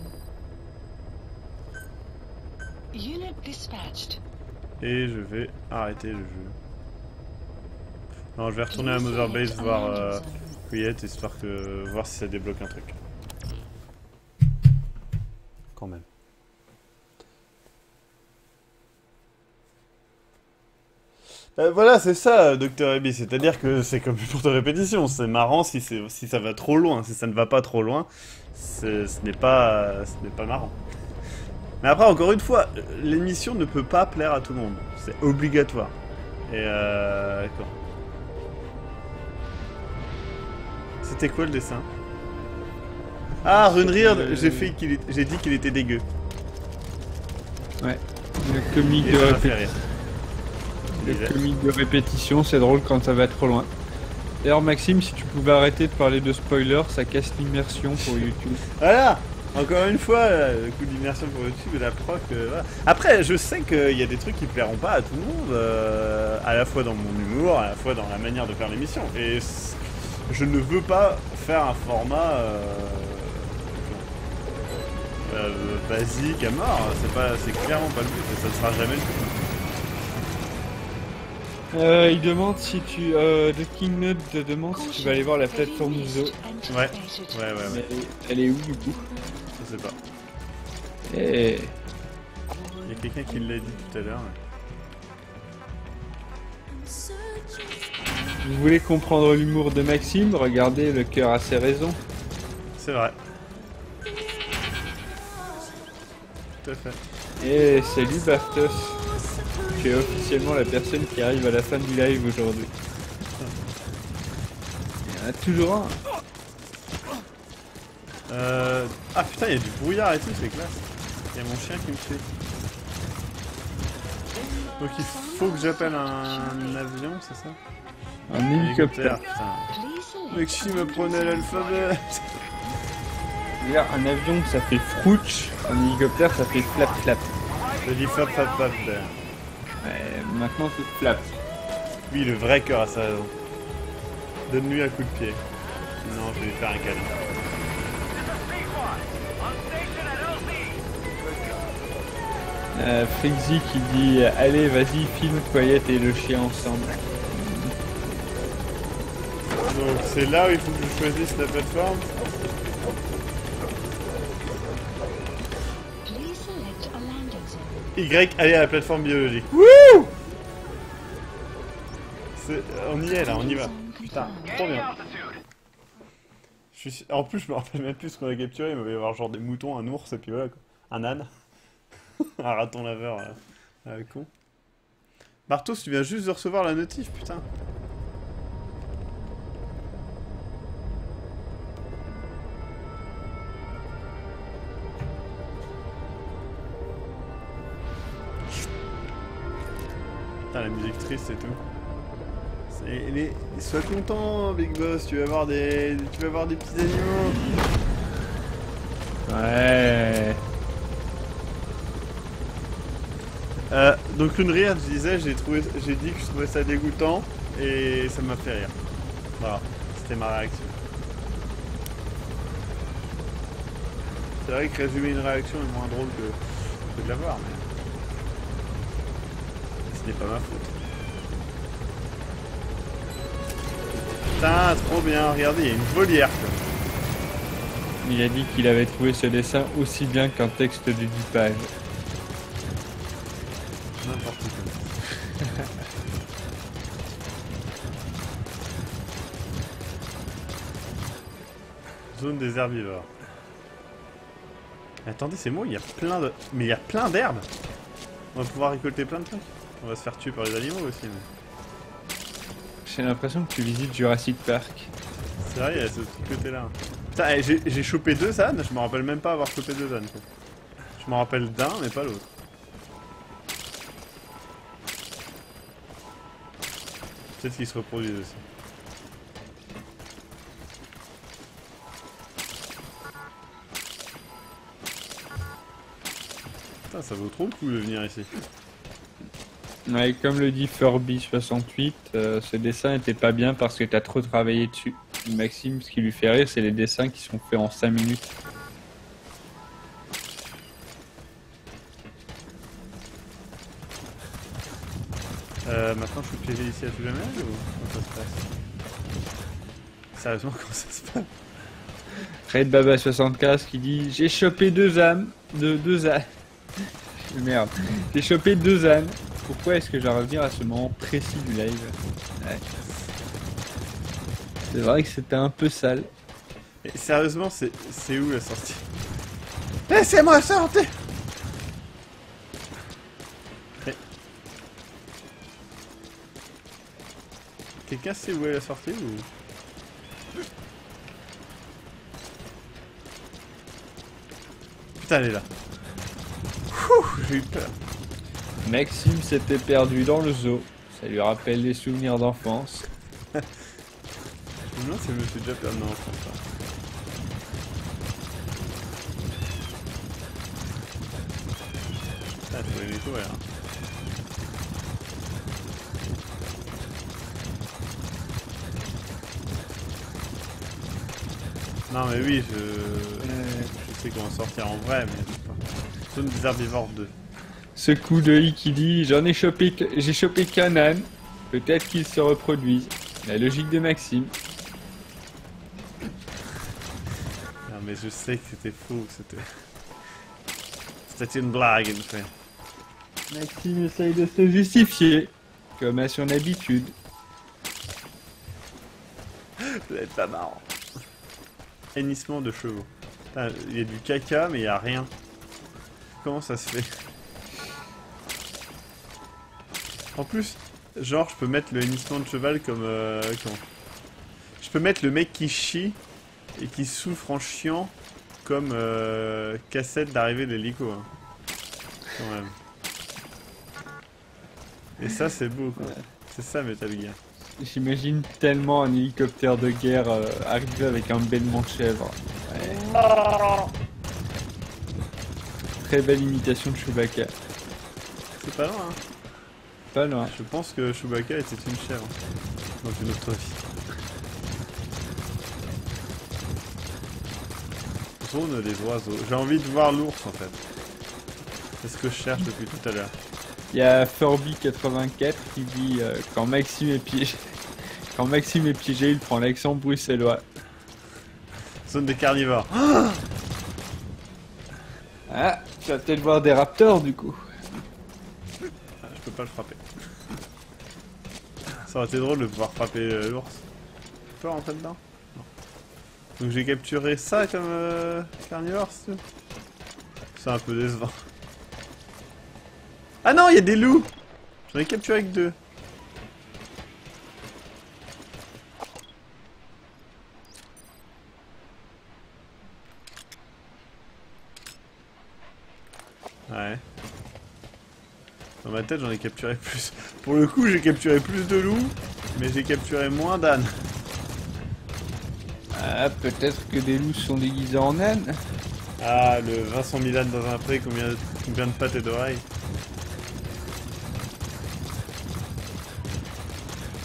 Unit dispatched. Et je vais arrêter le jeu. Non, je vais retourner à Mother Base voir Quiet, histoire que... voir si ça débloque un truc. Quand même. Voilà, c'est ça, Dr. Ebi. C'est-à-dire que c'est comme une courte répétition. C'est marrant si ça va trop loin. Si ça ne va pas trop loin, ce n'est pas marrant. Mais après, encore une fois, l'émission ne peut pas plaire à tout le monde. C'est obligatoire. Et d'accord. C'était quoi le dessin? Ah, Runrir, j'ai dit qu'il était dégueu. Ouais. Le comique de répétition. Le comique de répétition, c'est drôle quand ça va trop loin. D'ailleurs, Maxime, si tu pouvais arrêter de parler de spoilers, ça casse l'immersion pour YouTube. Voilà. Encore une fois, le coup d'immersion pour YouTube et la proc. Voilà. Après, je sais qu'il y a des trucs qui plairont pas à tout le monde, à la fois dans mon humour, à la fois dans la manière de faire l'émission. Et je ne veux pas faire un format basique à mort. C'est clairement pas le but et ça ne sera jamais le but. Il demande si tu... The King Nut te demande si tu vas aller voir la plateforme Zo. Ouais. Mais elle est où du coup? Je sais pas. Et... il y a quelqu'un qui l'a dit tout à l'heure. Vous voulez comprendre l'humour de Maxime? Regardez Le cœur a ses raisons. C'est vrai. Tout à fait. Et salut Bartos. Tu es officiellement la personne qui arrive à la fin du live aujourd'hui. Il y en a toujours un. Ah putain, il y a du brouillard et tout, c'est classe. Il y a mon chien qui me suit. Donc il faut que j'appelle un avion, c'est ça? Un hélicoptère. Putain. Maxime apprenait l'alphabet. Regarde, un avion ça fait frouch, un hélicoptère ça fait flap flap. Je dis flap flap flap. Ouais, maintenant c'est flap. Oui, le vrai cœur à sa raison. Donne-lui un coup de pied. Non, je vais lui faire un câlin. Frixie qui dit allez vas-y filme Quiet et le chien ensemble. Donc c'est là où il faut que je choisisse la plateforme. Y, aller à la plateforme biologique. Wouh! On y est là, on y va. Putain, trop bien. En plus, je me rappelle même plus ce qu'on a capturé. Il va y avoir genre des moutons, un ours et puis voilà quoi. Un âne. Un raton laveur con. Bartos, tu viens juste de recevoir la notif, putain. Putain, la musique triste et tout. Sois content, Big Boss, tu vas avoir des petits animaux. Ouais. Donc une rire, je disais, j'ai dit que je trouvais ça dégoûtant et ça m'a fait rire. Voilà, c'était ma réaction. C'est vrai que résumer une réaction est moins drôle que de la voir, mais ce n'est pas ma faute. Putain, trop bien, regardez, il y a une volière quoi. Il a dit qu'il avait trouvé ce dessin aussi bien qu'un texte de 10 pages. N'importe quoi. Zone des herbivores. Attendez, c'est moi, il y a plein de... Mais il y a plein d'herbes. On va pouvoir récolter plein de trucs. On va se faire tuer par les animaux aussi. Mais... j'ai l'impression que tu visites Jurassic Park. C'est vrai, il y a ce petit côté-là. Putain, j'ai chopé 2 ânes, je me rappelle même pas avoir chopé 2 ânes. Quoi. Je me rappelle d'un, mais pas l'autre. Peut-être qu'ils se reproduisent aussi. Putain, ça vaut trop le coup de venir ici. Ouais, comme le dit Furby68, ce dessin était pas bien parce que t'as trop travaillé dessus. Maxime, ce qui lui fait rire, c'est les dessins qui sont faits en 5 minutes. Maintenant, je suis piégé ici à tout jamais ou comment ça se passe? Sérieusement, comment ça se passe? Red Baba 75 qui dit j'ai chopé deux ânes. Merde. J'ai chopé 2 ânes. Pourquoi est-ce que je dois revenir à ce moment précis du live? Ouais. C'est vrai que c'était un peu sale. Et sérieusement, c'est où la sortie? Laissez-moi sortir! Quelqu'un sait où est la sortie ou... Putain, elle est là. J'ai eu peur. Maxime s'était perdu dans le zoo. Ça lui rappelle des souvenirs d'enfance. Je me demande si je me suis déjà perdu dans l'enfance. Ah, faut les nettoyer. Hein. Non mais oui, je sais comment sortir en vrai, mais je sais pas. Zone des herbivores 2. Ce coup de i qui dit j'ai chopé qu'un âne. Peut-être qu'ils se reproduisent. La logique de Maxime. Non mais je sais que c'était faux, c'était une blague en fait. Maxime essaye de se justifier, comme à son habitude. Vous êtes pas marrant. Hennissement de chevaux. Il y a du caca mais il y a rien. Comment ça se fait? En plus, genre je peux mettre le hennissement de cheval comme... comment? Je peux mettre le mec qui chie et qui souffre en chiant comme cassette d'arrivée de l'hélico. Hein. Quand même. Et ça c'est beau quoi. C'est ça Metal Gear. J'imagine tellement un hélicoptère de guerre arriver avec un bêlement de chèvre. Ouais. Très belle imitation de Chewbacca. C'est pas loin hein. Pas loin. Je pense que Chewbacca était une chèvre. Dans une autre vie. Zone des oiseaux. J'ai envie de voir l'ours en fait. C'est ce que je cherche depuis tout à l'heure. Il y a Furby84 qui dit quand Maxime est piégé, il prend l'accent bruxellois. Zone des carnivores. Ah, tu vas peut-être voir des raptors du coup. Ah, je peux pas le frapper. Ça aurait été drôle de pouvoir frapper l'ours. Tu peux rentrer dedans? Non. Donc j'ai capturé ça comme carnivore, c'est tout. C'est un peu décevant. Ah non, il y a des loups! J'en ai capturé que 2. Ouais. Dans ma tête, j'en ai capturé plus. Pour le coup, j'ai capturé plus de loups, mais j'ai capturé moins d'ânes. Ah, peut-être que des loups sont déguisés en ânes. Ah, le Vincent Milan dans un pré, combien de pattes et d'oreilles?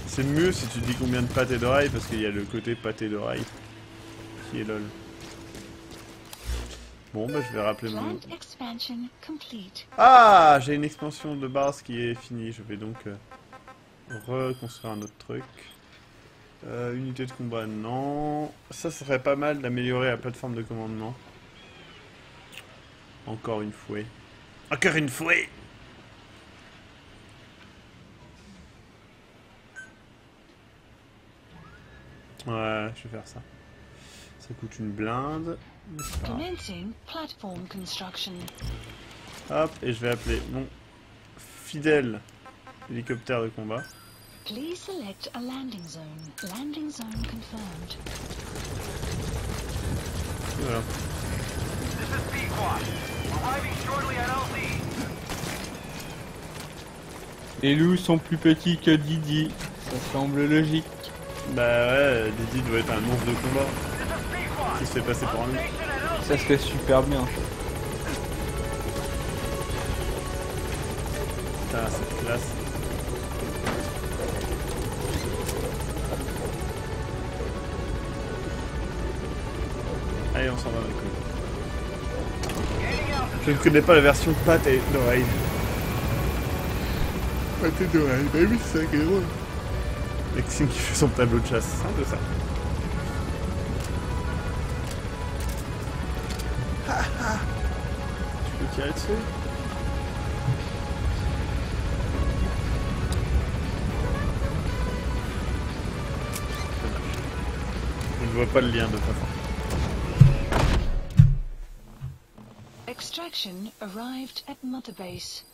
C'est mieux si tu dis combien de pattes et d'oreilles, parce qu'il y a le côté pattes et d'oreilles qui est lol. Bon, bah je vais rappeler mon... Ah, j'ai une expansion de base qui est finie. Je vais donc reconstruire un autre truc. Unité de combat, non. Ça serait pas mal d'améliorer la plateforme de commandement. Encore une fouée. Encore une fouée! Ouais, je vais faire ça. Ça coûte une blinde. Hop, et je vais appeler mon fidèle hélicoptère de combat. Please select a landing zone. Landing zone confirmed. Voilà. Les loups sont plus petits que Didi. Ça semble logique. Bah ouais, Didi doit être un monstre de combat. Qui se fait passer pour un loup. Ça serait super bien. Putain, cette classe. Allez, on s'en va, Michael. Je ne connais pas la version pâte et d'oreille. Pâte et d'oreille, bah oui, c'est ça qui est drôle. Maxime qui fait son tableau de chasse, c'est un peu ça. Tu peux tirer dessus? Je ne vois pas le lien de toute façon. Extraction arrived at Mother Base.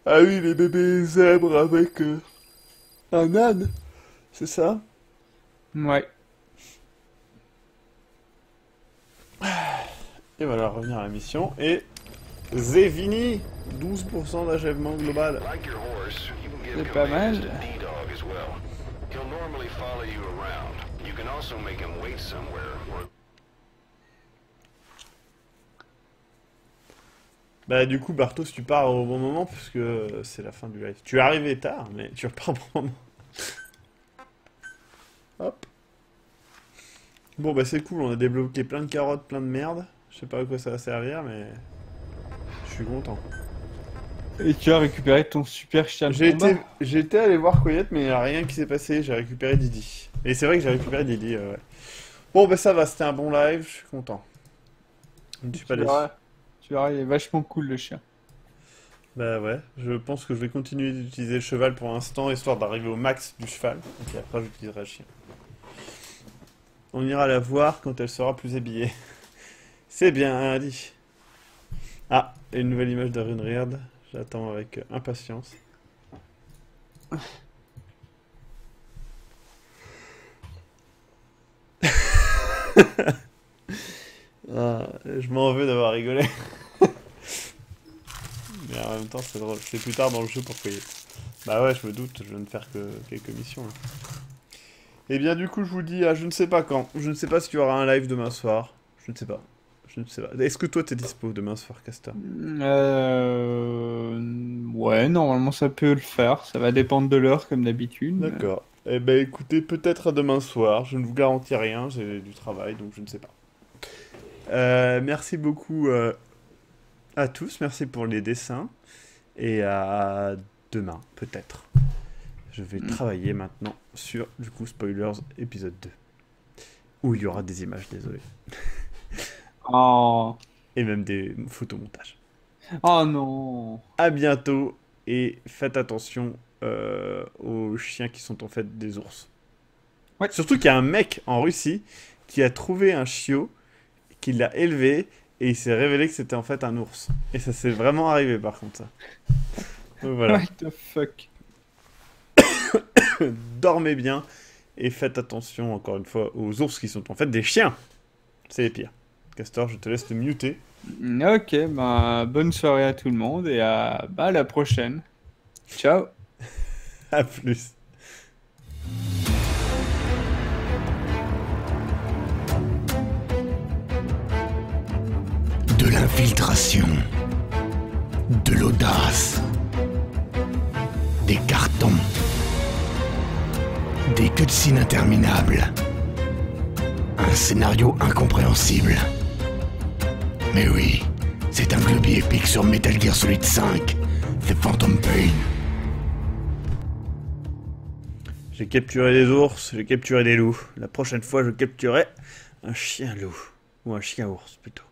Ah oui, les bébés zèbres avec un âne, c'est ça? Ouais. Et voilà, revenir à la mission. Et Zevini, 12% d'achèvement global. C'est pas mal. Bah du coup Bartos, tu pars au bon moment parce que c'est la fin du live. Tu es arrivé tard, mais tu repars au bon moment. Hop. Bon bah c'est cool, on a débloqué plein de carottes, plein de merde. Je sais pas à quoi ça va servir, mais je suis content. Et tu as récupéré ton super chien de combat. J'ai été aller voir Coyote, mais il n'y a rien qui s'est passé. J'ai récupéré Didi. Et c'est vrai que j'ai récupéré Didi, ouais. Bon bah ça va, c'était un bon live, je suis content. Je suis pas déçu. Tu verras, il est vachement cool le chien. Bah ouais, je pense que je vais continuer d'utiliser le cheval pour l'instant, histoire d'arriver au max du cheval. Et après j'utiliserai le chien. On ira la voir quand elle sera plus habillée. C'est bien dit. Ah, et une nouvelle image de Runriard. J'attends avec impatience. Ah, je m'en veux d'avoir rigolé. Mais en même temps, c'est drôle. C'est plus tard dans le jeu pour payer. Bah ouais, je me doute, je viens de faire que quelques missions. Là. Et bien du coup, je vous dis à je ne sais pas quand. Je ne sais pas s'il y aura un live demain soir. Je ne sais pas. Je ne sais pas. Est-ce que toi, t'es dispo demain soir, Castor? Ouais, normalement, ça peut le faire. Ça va dépendre de l'heure, comme d'habitude. D'accord. Eh ben écoutez, peut-être à demain soir. Je ne vous garantis rien, j'ai du travail, donc je ne sais pas. Merci beaucoup à tous. Merci pour les dessins. Et à demain, peut-être. Je vais travailler maintenant sur, du coup, Spoilers épisode 2. Où il y aura des images, désolé. Oh. Et même des photomontages. Oh non. À bientôt et faites attention aux chiens qui sont en fait des ours. Ouais. Surtout qu'il y a un mec en Russie qui a trouvé un chiot, qui l'a élevé et il s'est révélé que c'était en fait un ours. Et ça s'est vraiment arrivé par contre ça. Donc voilà. What the fuck. Dormez bien et faites attention encore une fois aux ours qui sont en fait des chiens. C'est les pires. Castor, je te laisse te muter. Ok, bah bonne soirée à tout le monde et à la prochaine. Ciao. À plus. De l'infiltration, de l'audace, des cartons, des cutscenes interminables, un scénario incompréhensible. Mais oui, c'est un globi épique sur Metal Gear Solid 5, The Phantom Pain. J'ai capturé des ours, j'ai capturé des loups. La prochaine fois, je capturerai un chien loup. Ou un chien ours, plutôt.